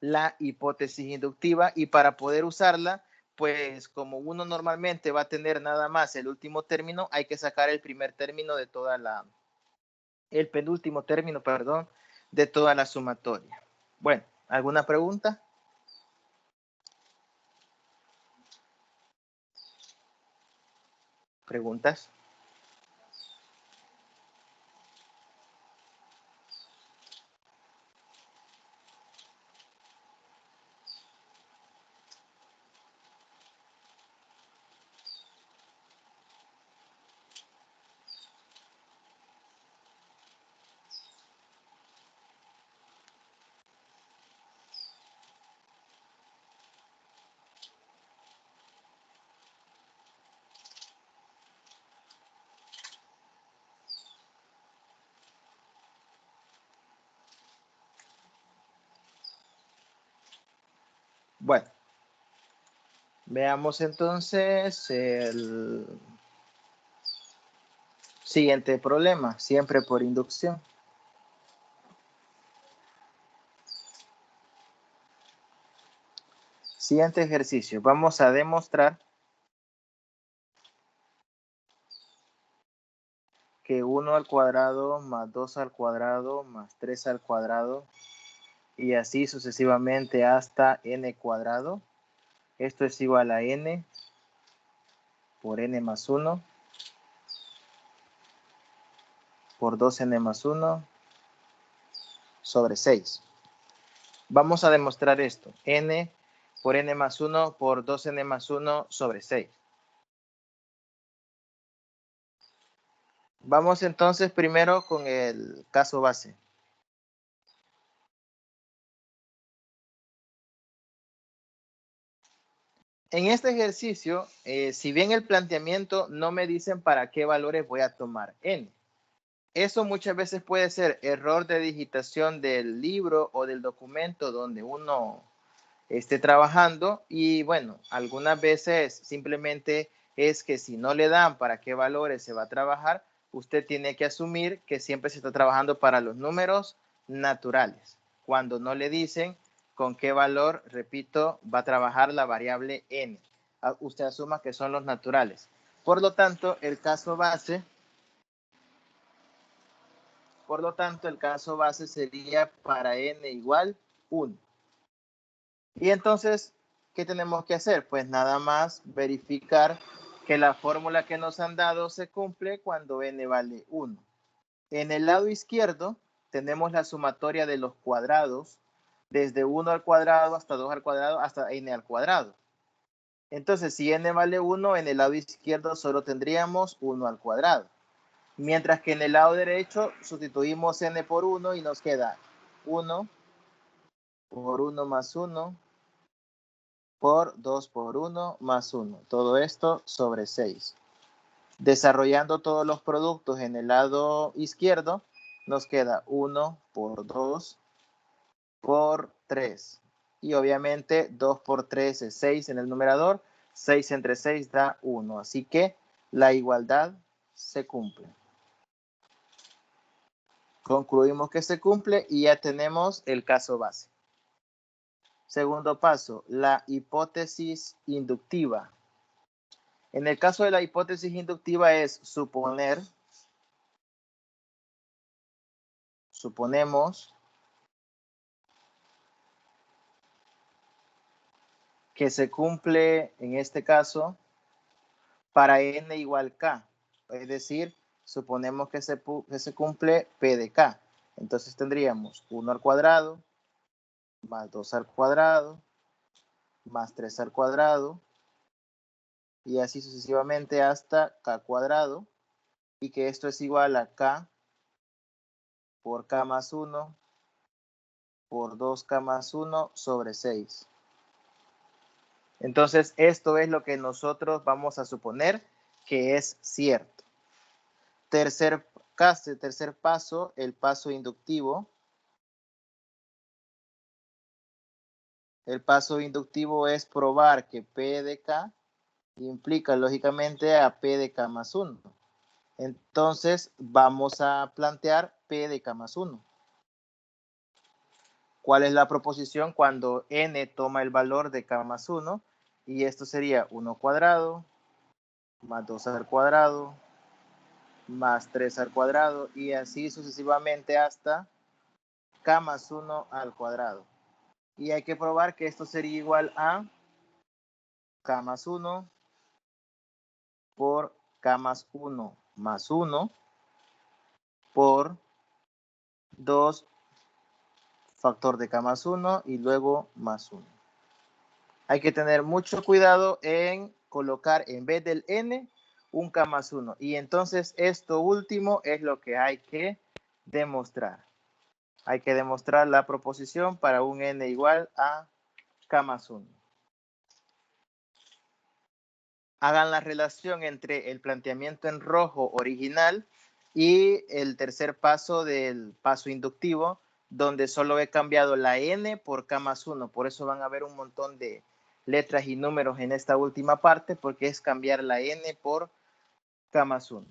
la hipótesis inductiva, y para poder usarla, pues como uno normalmente va a tener nada más el último término, hay que sacar el primer término de toda la, el penúltimo término, perdón, de toda la sumatoria. Bueno, ¿alguna pregunta? ¿Preguntas? Bueno, veamos entonces el siguiente problema, siempre por inducción. Siguiente ejercicio. Vamos a demostrar que 1 al cuadrado más 2 al cuadrado más 3 al cuadrado y así sucesivamente hasta n cuadrado. Esto es igual a n por n más 1 por 2n más 1 sobre 6. Vamos a demostrar esto. N por n más 1 por 2n más 1 sobre 6. Vamos entonces primero con el caso base. En este ejercicio, si bien el planteamiento no me dicen para qué valores voy a tomar n. Eso muchas veces puede ser error de digitación del libro o del documento donde uno esté trabajando y bueno, algunas veces simplemente es que si no le dan para qué valores se va a trabajar, usted tiene que asumir que siempre se está trabajando para los números naturales. Cuando no le dicen con qué valor, repito, va a trabajar la variable n. Usted asuma que son los naturales. Por lo tanto, el caso base sería para n igual 1. Y entonces, ¿qué tenemos que hacer? Pues nada más verificar que la fórmula que nos han dado se cumple cuando n vale 1. En el lado izquierdo tenemos la sumatoria de los cuadrados, desde 1 al cuadrado hasta 2 al cuadrado hasta n al cuadrado. Entonces, si n vale 1, en el lado izquierdo solo tendríamos 1 al cuadrado. Mientras que en el lado derecho sustituimos n por 1 y nos queda 1 por 1 más 1 por 2 por 1 más 1. Todo esto sobre 6. Desarrollando todos los productos en el lado izquierdo, nos queda 1 por 2 por 3. Y obviamente 2 por 3 es 6 en el numerador. 6 entre 6 da 1. Así que la igualdad se cumple. Concluimos que se cumple y ya tenemos el caso base. Segundo paso, la hipótesis inductiva. En el caso de la hipótesis inductiva es suponemos que se cumple, en este caso, para n igual k. Es decir, suponemos que se cumple p de k. Entonces tendríamos 1 al cuadrado, más 2 al cuadrado, más 3 al cuadrado, y así sucesivamente hasta k cuadrado, y que esto es igual a k por k más 1 por 2k más 1 sobre 6. Entonces, esto es lo que nosotros vamos a suponer que es cierto. Tercer paso, el paso inductivo. El paso inductivo es probar que P de K implica lógicamente a P de K más 1. Entonces, vamos a plantear P de K más 1. ¿Cuál es la proposición cuando n toma el valor de K más 1? Y esto sería 1 cuadrado más 2 al cuadrado más 3 al cuadrado y así sucesivamente hasta k más 1 al cuadrado. Y hay que probar que esto sería igual a k más 1 por k más 1 más 1 por 2 factor de k más 1 y luego más 1. Hay que tener mucho cuidado en colocar en vez del n un k más 1. Y entonces esto último es lo que hay que demostrar. Hay que demostrar la proposición para un n igual a k más 1. Hagan la relación entre el planteamiento en rojo original y el tercer paso del paso inductivo, donde solo he cambiado la n por k más 1. Por eso van a ver un montón de letras y números en esta última parte, porque es cambiar la n por k más 1.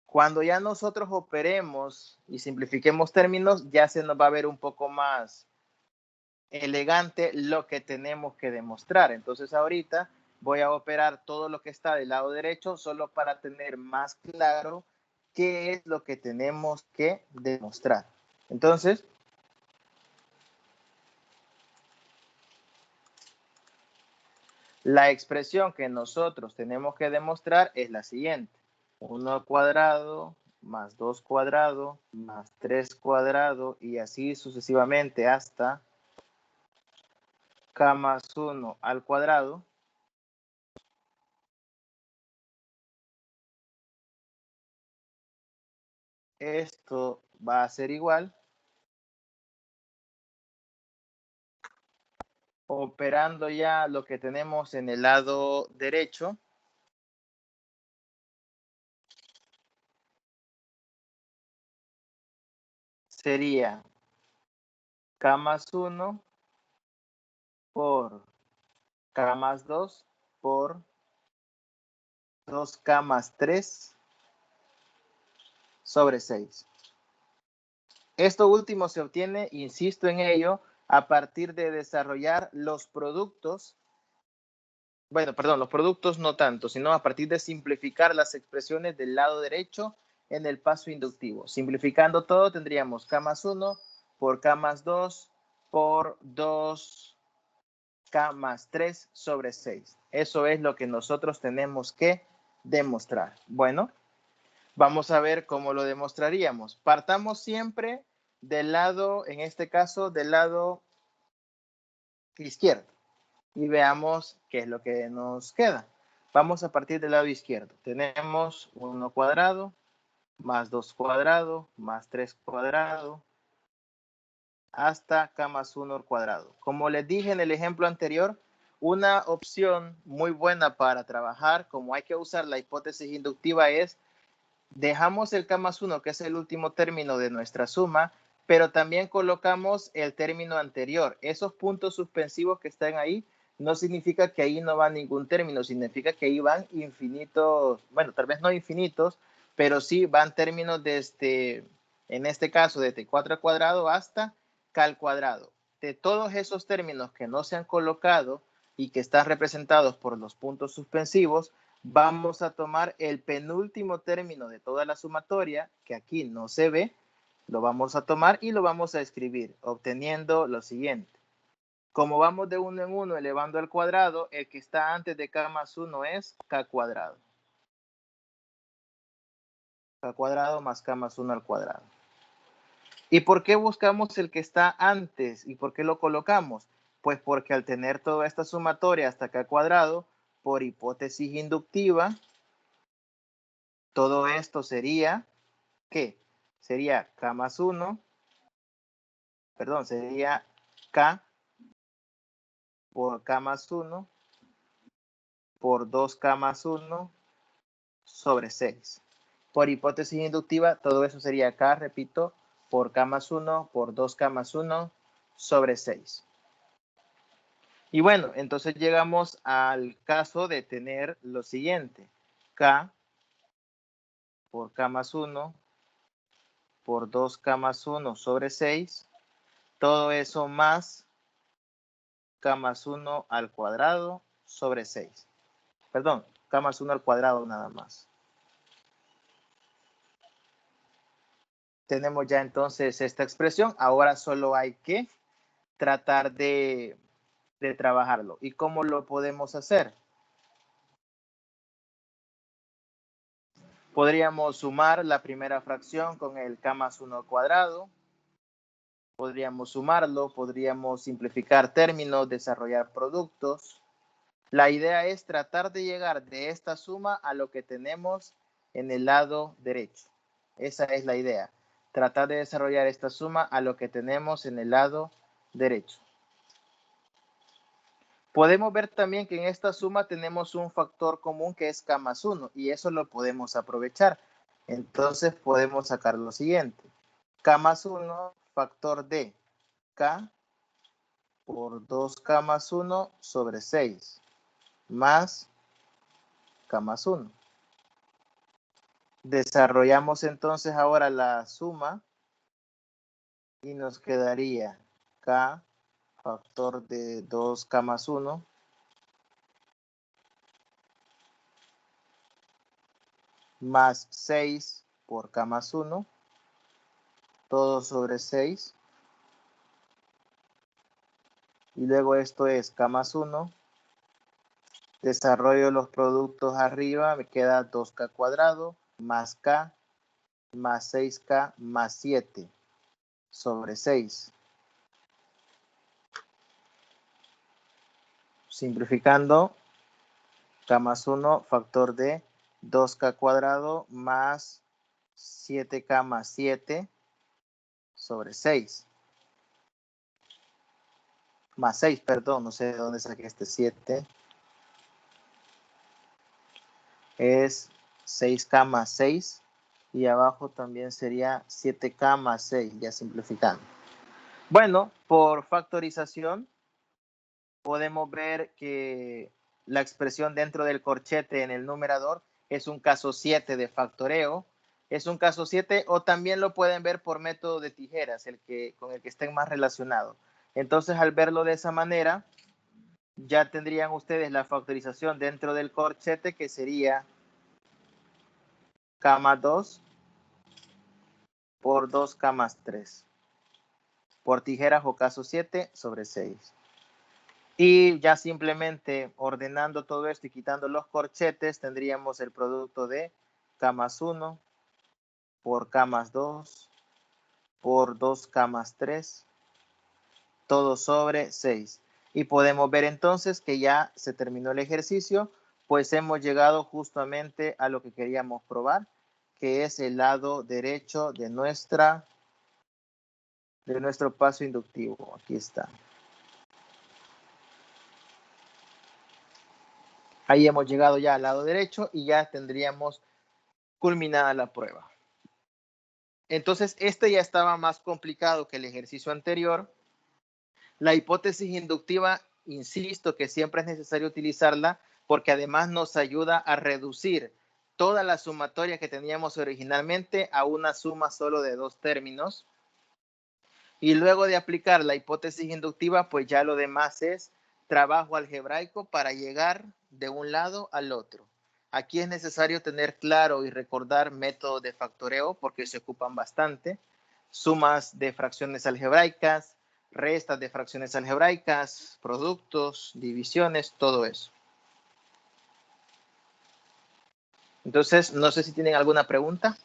Cuando ya nosotros operemos y simplifiquemos términos, ya se nos va a ver un poco más elegante lo que tenemos que demostrar. Entonces ahorita voy a operar todo lo que está del lado derecho solo para tener más claro qué es lo que tenemos que demostrar. Entonces, la expresión que nosotros tenemos que demostrar es la siguiente. 1 al cuadrado más 2 cuadrado más 3 cuadrado y así sucesivamente hasta k más 1 al cuadrado. Esto va a ser igual. Operando ya lo que tenemos en el lado derecho. Sería k más 1 por k más 2 por 2k más 3 sobre 6. Esto último se obtiene, insisto en ello, a partir de desarrollar los productos. Bueno, perdón, los productos no tanto, sino a partir de simplificar las expresiones del lado derecho en el paso inductivo. Simplificando todo, tendríamos k más 1 por k más 2 por 2k más 3 sobre 6. Eso es lo que nosotros tenemos que demostrar. Bueno, vamos a ver cómo lo demostraríamos. Partamos siempre del lado, en este caso, del lado izquierdo. Y veamos qué es lo que nos queda. Vamos a partir del lado izquierdo. Tenemos 1 cuadrado, más 2 cuadrado, más 3 cuadrado, hasta k más 1 al cuadrado. Como les dije en el ejemplo anterior, una opción muy buena para trabajar, como hay que usar la hipótesis inductiva, es dejamos el k más 1, que es el último término de nuestra suma, pero también colocamos el término anterior. Esos puntos suspensivos que están ahí no significa que ahí no va ningún término, significa que ahí van infinitos, bueno, tal vez no infinitos, pero sí van términos desde, en este caso, desde 4 al cuadrado hasta k al cuadrado. De todos esos términos que no se han colocado y que están representados por los puntos suspensivos, vamos a tomar el penúltimo término de toda la sumatoria, que aquí no se ve, lo vamos a tomar y lo vamos a escribir, obteniendo lo siguiente. Como vamos de 1 en 1 elevando al cuadrado, el que está antes de k más 1 es k cuadrado. K cuadrado más k más 1 al cuadrado. ¿Y por qué buscamos el que está antes? ¿Y por qué lo colocamos? Pues porque al tener toda esta sumatoria hasta k cuadrado, por hipótesis inductiva, todo esto sería, ¿qué? Sería k más 1, perdón, sería k por k más 1 por 2k más 1 sobre 6. Por hipótesis inductiva, todo eso sería k, repito, por k más 1 por 2k más 1 sobre 6. Y bueno, entonces llegamos al caso de tener lo siguiente. K por k más 1 por 2k más 1 sobre 6. Todo eso más k más 1 al cuadrado sobre 6. Perdón, k más 1 al cuadrado nada más. Tenemos ya entonces esta expresión. Ahora solo hay que tratar de trabajarlo. ¿Y cómo lo podemos hacer? Podríamos sumar la primera fracción con el k más 1 al cuadrado. Podríamos sumarlo, podríamos simplificar términos, desarrollar productos. La idea es tratar de llegar de esta suma a lo que tenemos en el lado derecho. Esa es la idea. Tratar de desarrollar esta suma a lo que tenemos en el lado derecho. Podemos ver también que en esta suma tenemos un factor común que es k más 1 y eso lo podemos aprovechar. Entonces podemos sacar lo siguiente. K más 1 factor de k por 2k más 1 sobre 6 más k más 1. Desarrollamos entonces ahora la suma y nos quedaría k factor de 2k más 1 más 6 por K más 1, todo sobre 6. Y luego esto es K más 1. Desarrollo los productos arriba, me queda 2K cuadrado más K más 6K más 7 sobre 6. Simplificando, K más 1, factor de 2K cuadrado más 7K más 7 sobre 6. Más 6, perdón, no sé de dónde saqué este 7. Es 6K más 6. Y abajo también sería 7K más 6, ya simplificando. Bueno, por factorización, podemos ver que la expresión dentro del corchete en el numerador es un caso 7 de factoreo. Es un caso 7 o también lo pueden ver por método de tijeras, con el que estén más relacionados. Entonces, al verlo de esa manera, ya tendrían ustedes la factorización dentro del corchete, que sería K más 2 por 2K más 3 por tijeras o caso 7 sobre 6. Y ya simplemente ordenando todo esto y quitando los corchetes, tendríamos el producto de K más 1 por K más 2 por 2K más 3, todo sobre 6. Y podemos ver entonces que ya se terminó el ejercicio, pues hemos llegado justamente a lo que queríamos probar, que es el lado derecho de nuestro paso inductivo. Aquí está. Ahí hemos llegado ya al lado derecho y ya tendríamos culminada la prueba. Entonces, este ya estaba más complicado que el ejercicio anterior. La hipótesis inductiva, insisto que siempre es necesario utilizarla porque además nos ayuda a reducir toda la sumatoria que teníamos originalmente a una suma solo de dos términos. Y luego de aplicar la hipótesis inductiva, pues ya lo demás es trabajo algebraico para llegar de un lado al otro. Aquí es necesario tener claro y recordar métodos de factoreo porque se ocupan bastante. Sumas de fracciones algebraicas, restas de fracciones algebraicas, productos, divisiones, todo eso. Entonces, no sé si tienen alguna pregunta.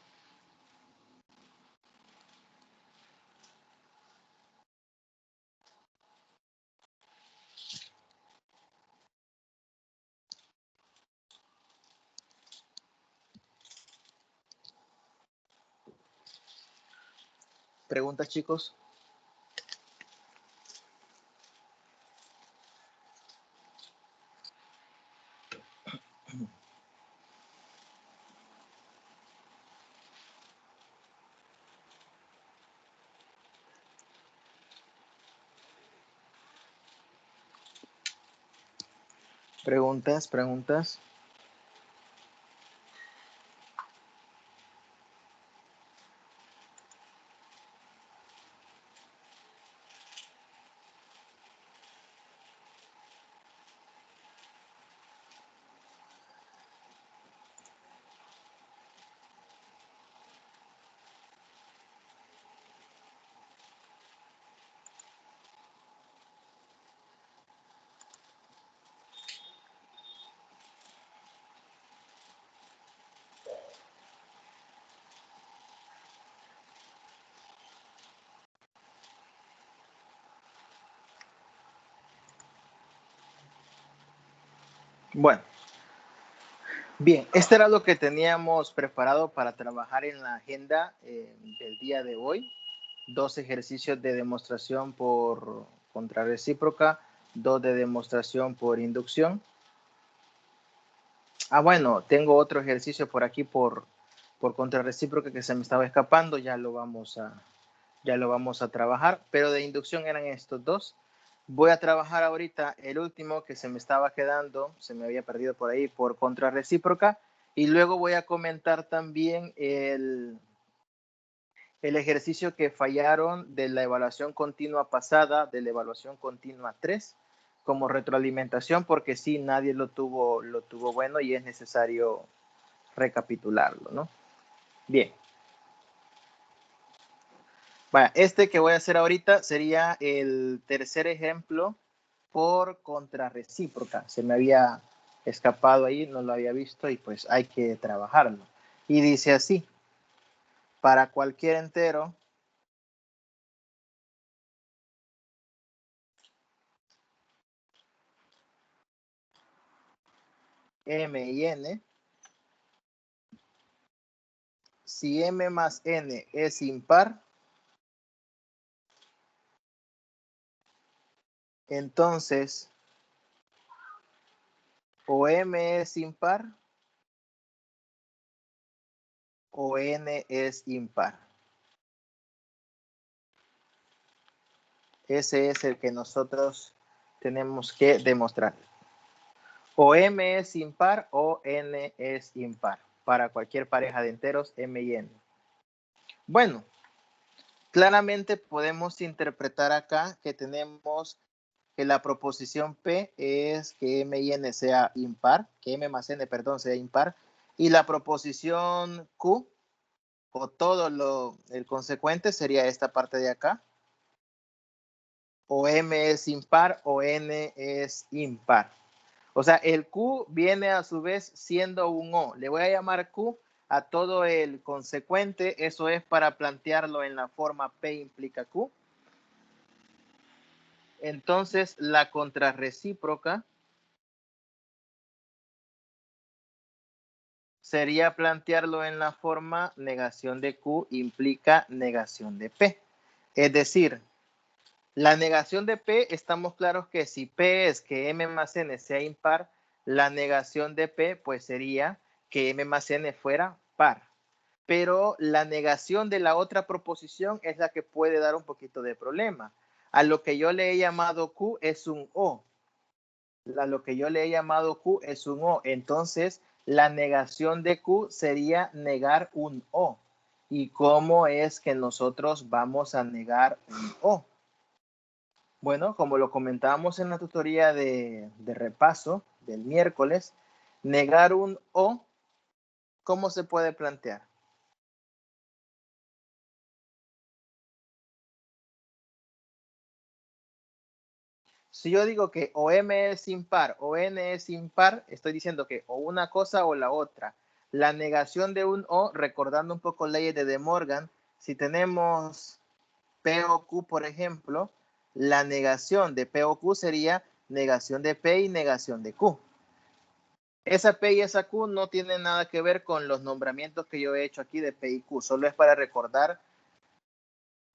¿Preguntas, chicos? Preguntas. Bueno, bien, este era lo que teníamos preparado para trabajar en la agenda del día de hoy. 2 ejercicios de demostración por contrarrecíproca, 2 de demostración por inducción. Bueno, tengo otro ejercicio por aquí por contrarrecíproca que se me estaba escapando, ya lo vamos a trabajar, pero de inducción eran estos 2. Voy a trabajar ahorita el último que se me estaba quedando, se me había perdido por ahí, por contrarrecíproca, y luego voy a comentar también el ejercicio que fallaron de la evaluación continua pasada, de la evaluación continua 3, como retroalimentación, porque sí, nadie lo tuvo bueno y es necesario recapitularlo, ¿no? Bien, Vaya, este que voy a hacer ahorita sería el tercer ejemplo por contrarrecíproca. Se me había escapado ahí, no lo había visto y pues hay que trabajarlo. Y dice así, para cualquier entero m y n, si m más n es impar, entonces o m es impar o n es impar. Ese es el que nosotros tenemos que demostrar. O m es impar o n es impar. Para cualquier pareja de enteros, m y n. Bueno, claramente podemos interpretar acá que tenemos que la proposición P es que m y n sea impar, que m más n, perdón, sea impar. Y la proposición Q, o todo el consecuente, sería esta parte de acá. O m es impar o n es impar. O sea, el Q viene a su vez siendo un O. Le voy a llamar Q a todo el consecuente. Eso es para plantearlo en la forma P implica Q. Entonces, la contrarrecíproca sería plantearlo en la forma negación de Q implica negación de P. Es decir, la negación de P, estamos claros que si P es que M más N sea impar, la negación de P pues sería que M más N fuera par. Pero la negación de la otra proposición es la que puede dar un poquito de problema. A lo que yo le he llamado Q es un O. A lo que yo le he llamado Q es un O. Entonces, la negación de Q sería negar un O. ¿Y cómo es que nosotros vamos a negar un O? Bueno, como lo comentábamos en la tutoría de repaso del miércoles, negar un O, ¿cómo se puede plantear? Si yo digo que o M es impar o N es impar, estoy diciendo que o una cosa o la otra. La negación de un O, recordando un poco leyes de De Morgan, si tenemos P o Q, por ejemplo, la negación de P o Q sería negación de P y negación de Q. Esa P y esa Q no tienen nada que ver con los nombramientos que yo he hecho aquí de P y Q, solo es para recordar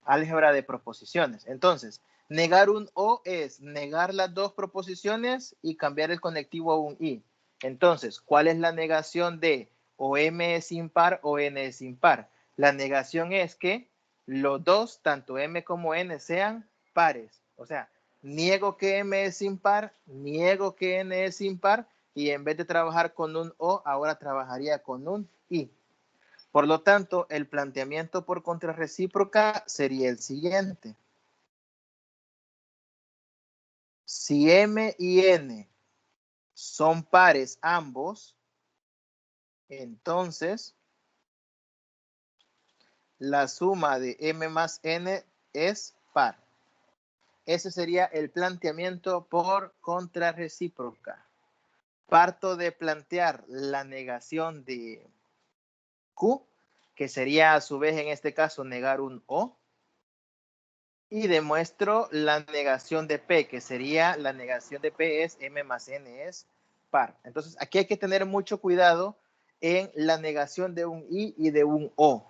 álgebra de proposiciones. Entonces, negar un O es negar las dos proposiciones y cambiar el conectivo a un I. Entonces, ¿cuál es la negación de o M es impar o N es impar? La negación es que los dos, tanto M como N, sean pares. O sea, niego que M es impar, niego que N es impar, y en vez de trabajar con un O, ahora trabajaría con un I. Por lo tanto, el planteamiento por contrarrecíproca sería el siguiente. Si M y N son pares ambos, entonces la suma de M más N es par. Ese sería el planteamiento por contrarrecíproca. Parto de plantear la negación de Q, que sería a su vez en este caso negar un O, y demuestro la negación de P, que sería la negación de P es M más N es par. Entonces, aquí hay que tener mucho cuidado en la negación de un I y de un O.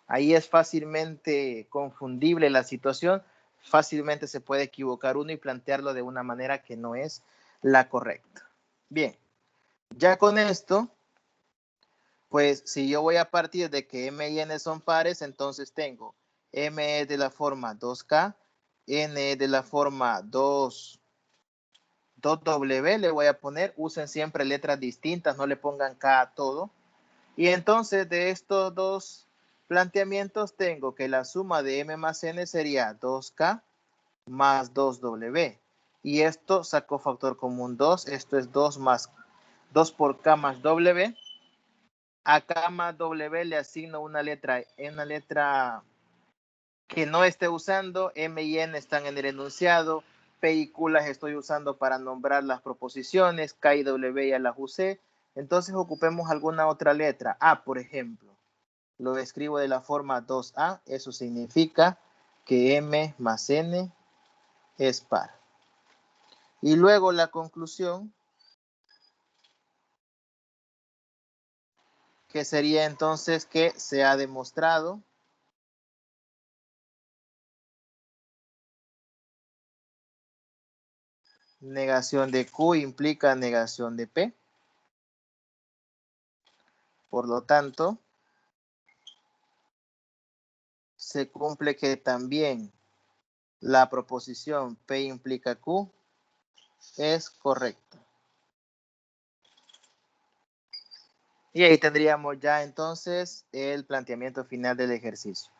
Ahí es fácilmente confundible la situación, fácilmente se puede equivocar uno y plantearlo de una manera que no es la correcta. Bien, ya con esto, pues si yo voy a partir de que M y N son pares, entonces tengo M de la forma 2K, N de la forma 2W, le voy a poner, usen siempre letras distintas, no le pongan K a todo. Y entonces de estos dos planteamientos tengo que la suma de M más N sería 2K más 2W. Y esto sacó factor común 2, esto es 2 más 2 por K más W. A K más W le asigno una letra que no esté usando, M y N están en el enunciado, P y Q las estoy usando para nombrar las proposiciones, K y W ya las usé, entonces ocupemos alguna otra letra, A por ejemplo, lo escribo de la forma 2A, eso significa que M más N es par. Y luego la conclusión, que sería entonces que se ha demostrado negación de Q implica negación de P. Por lo tanto, se cumple que también la proposición P implica Q es correcta. Y ahí tendríamos ya entonces el planteamiento final del ejercicio.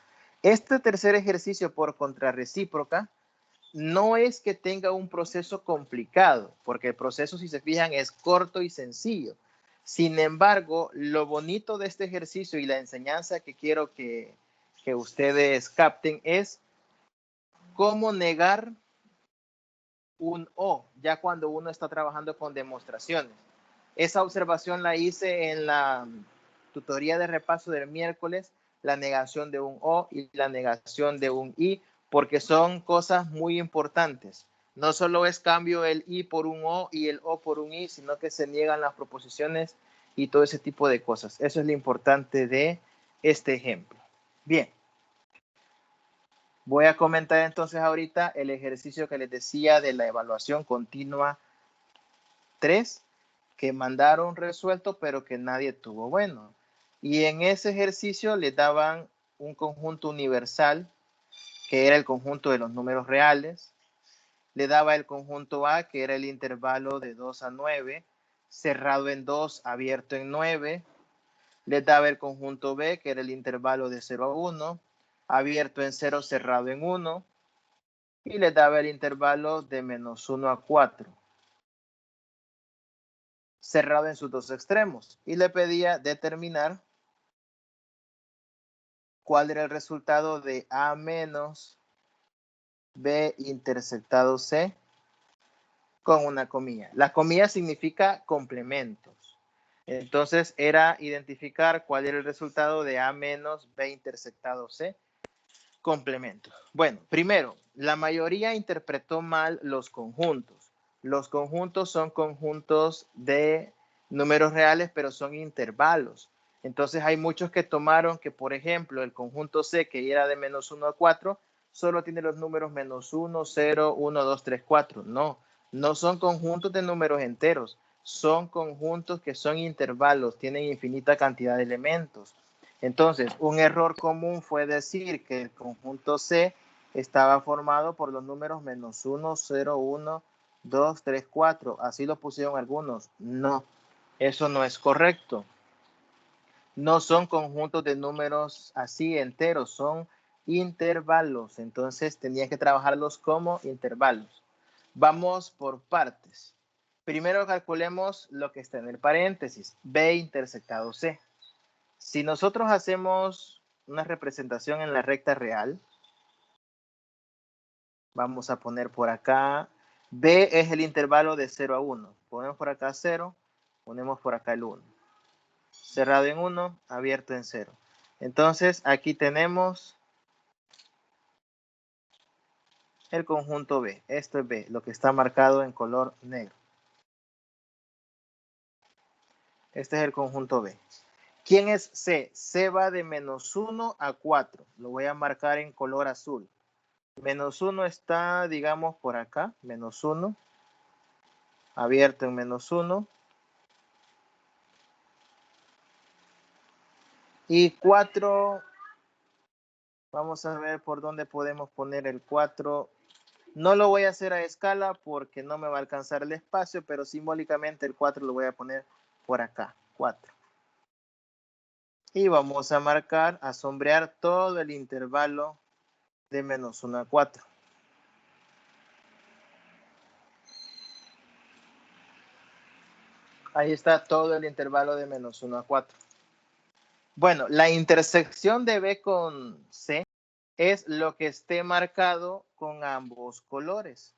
Este tercer ejercicio por contrarrecíproca no es que tenga un proceso complicado, porque el proceso, si se fijan, es corto y sencillo. Sin embargo, lo bonito de este ejercicio y la enseñanza que quiero que ustedes capten es cómo negar un O, ya cuando uno está trabajando con demostraciones. Esa observación la hice en la tutoría de repaso del miércoles, la negación de un O y la negación de un I, porque son cosas muy importantes. No solo es cambio el I por un O y el O por un I, sino que se niegan las proposiciones y todo ese tipo de cosas. Eso es lo importante de este ejemplo. Bien. Voy a comentar entonces ahorita el ejercicio que les decía de la evaluación continua 3, que mandaron resuelto, pero que nadie tuvo bueno. Y en ese ejercicio les daban un conjunto universal, que era el conjunto de los números reales. Le daba el conjunto A, que era el intervalo de 2 a 9, cerrado en 2, abierto en 9. Les daba el conjunto B, que era el intervalo de 0 a 1, abierto en 0, cerrado en 1. Y les daba el intervalo de menos 1 a 4, cerrado en sus dos extremos. Y le pedía determinar cuál era el resultado de A menos B intersectado C con una comilla. La comilla significa complementos. Entonces era identificar cuál era el resultado de A menos B intersectado C complemento. Bueno, primero, la mayoría interpretó mal los conjuntos. Los conjuntos son conjuntos de números reales, pero son intervalos. Entonces hay muchos que tomaron que, por ejemplo, el conjunto C, que era de menos 1 a 4, solo tiene los números menos 1, 0, 1, 2, 3, 4. No, no son conjuntos de números enteros. Son conjuntos que son intervalos, tienen infinita cantidad de elementos. Entonces, un error común fue decir que el conjunto C estaba formado por los números menos 1, 0, 1, 2, 3, 4. Así lo pusieron algunos. No, eso no es correcto. No son conjuntos de números así enteros, son intervalos. Entonces, tenía que trabajarlos como intervalos. Vamos por partes. Primero calculemos lo que está en el paréntesis, B intersectado C. Si nosotros hacemos una representación en la recta real, vamos a poner por acá, B es el intervalo de 0 a 1. Ponemos por acá 0, ponemos por acá el 1. Cerrado en 1, abierto en 0. Entonces aquí tenemos el conjunto B. Esto es B, lo que está marcado en color negro. Este es el conjunto B. ¿Quién es C? C va de menos 1 a 4. Lo voy a marcar en color azul. Menos 1 está, digamos, por acá. Menos 1. Abierto en menos 1. Y 4. Vamos a ver por dónde podemos poner el 4. No lo voy a hacer a escala porque no me va a alcanzar el espacio, pero simbólicamente el 4 lo voy a poner por acá. 4. Y vamos a marcar, a sombrear todo el intervalo de menos 1 a 4. Ahí está todo el intervalo de menos 1 a 4. Bueno, la intersección de B con C es lo que esté marcado con ambos colores.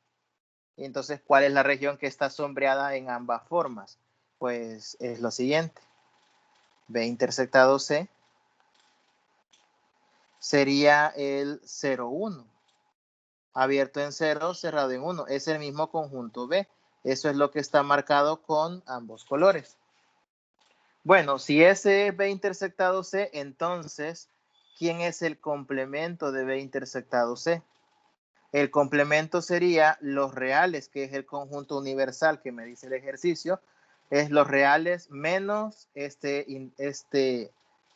Y entonces, ¿cuál es la región que está sombreada en ambas formas? Pues es lo siguiente. B intersectado C sería el 0, 1. Abierto en 0, cerrado en 1. Es el mismo conjunto B. Eso es lo que está marcado con ambos colores. Bueno, si ese es B intersectado C, entonces, ¿quién es el complemento de B intersectado C? El complemento sería los reales, que es el conjunto universal que me dice el ejercicio, es los reales menos este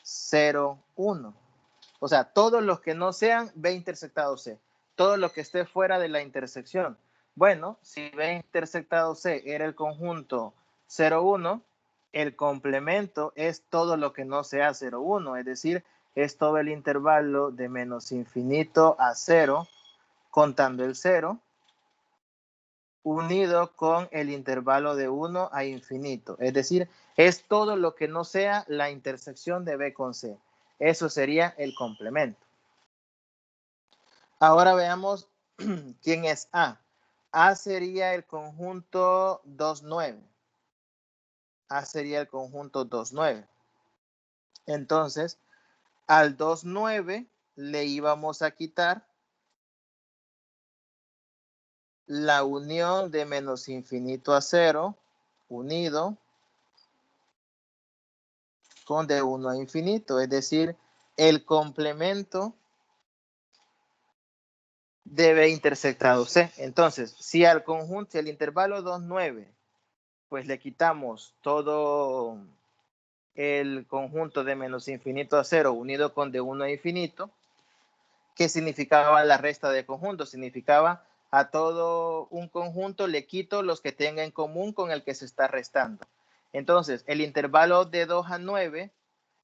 0, 1. O sea, todos los que no sean B intersectado C, todo lo que esté fuera de la intersección. Bueno, si B intersectado C era el conjunto 0, 1, el complemento es todo lo que no sea 0, 1, es decir, es todo el intervalo de menos infinito a 0, contando el 0, unido con el intervalo de 1 a infinito. Es decir, es todo lo que no sea la intersección de B con C. Eso sería el complemento. Ahora veamos quién es A. A sería el conjunto 2, 9. A sería el conjunto 2, 9. Entonces, al 2, 9 le íbamos a quitar la unión de menos infinito a 0, unido con de 1 a infinito, es decir, el complemento de B intersectado C. Entonces, si al conjunto, si al intervalo 2, 9, pues le quitamos todo el conjunto de menos infinito a 0 unido con de 1 a infinito, ¿qué significaba la resta de conjuntos? Significaba a todo un conjunto le quito los que tenga en común con el que se está restando. Entonces, el intervalo de 2 a 9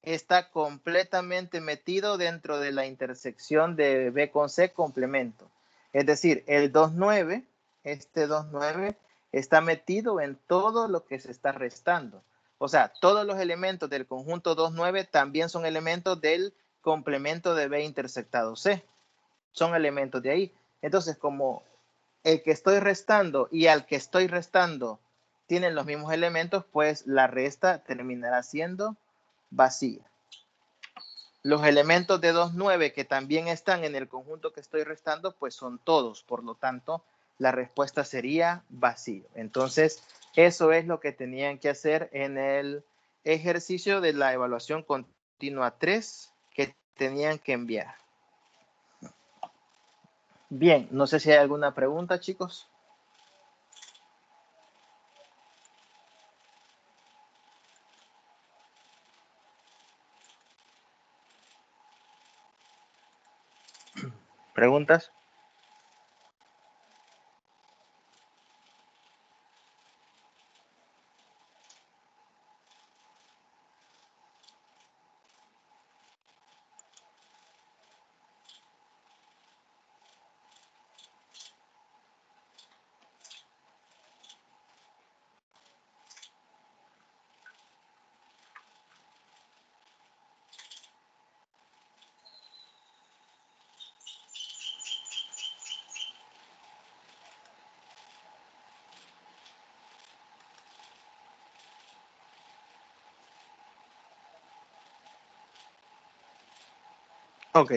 está completamente metido dentro de la intersección de B con C complemento. Es decir, el 2, 9, este 2, 9 está metido en todo lo que se está restando. O sea, todos los elementos del conjunto 2, 9 también son elementos del complemento de B intersectado C. Son elementos de ahí. Entonces, como el que estoy restando y al que estoy restando tienen los mismos elementos, pues la resta terminará siendo vacía. Los elementos de 2, 9 que también están en el conjunto que estoy restando, pues son todos. Por lo tanto, la respuesta sería vacío. Entonces, eso es lo que tenían que hacer en el ejercicio de la evaluación continua 3 que tenían que enviar. Bien, no sé si hay alguna pregunta, chicos. ¿Preguntas? Ok.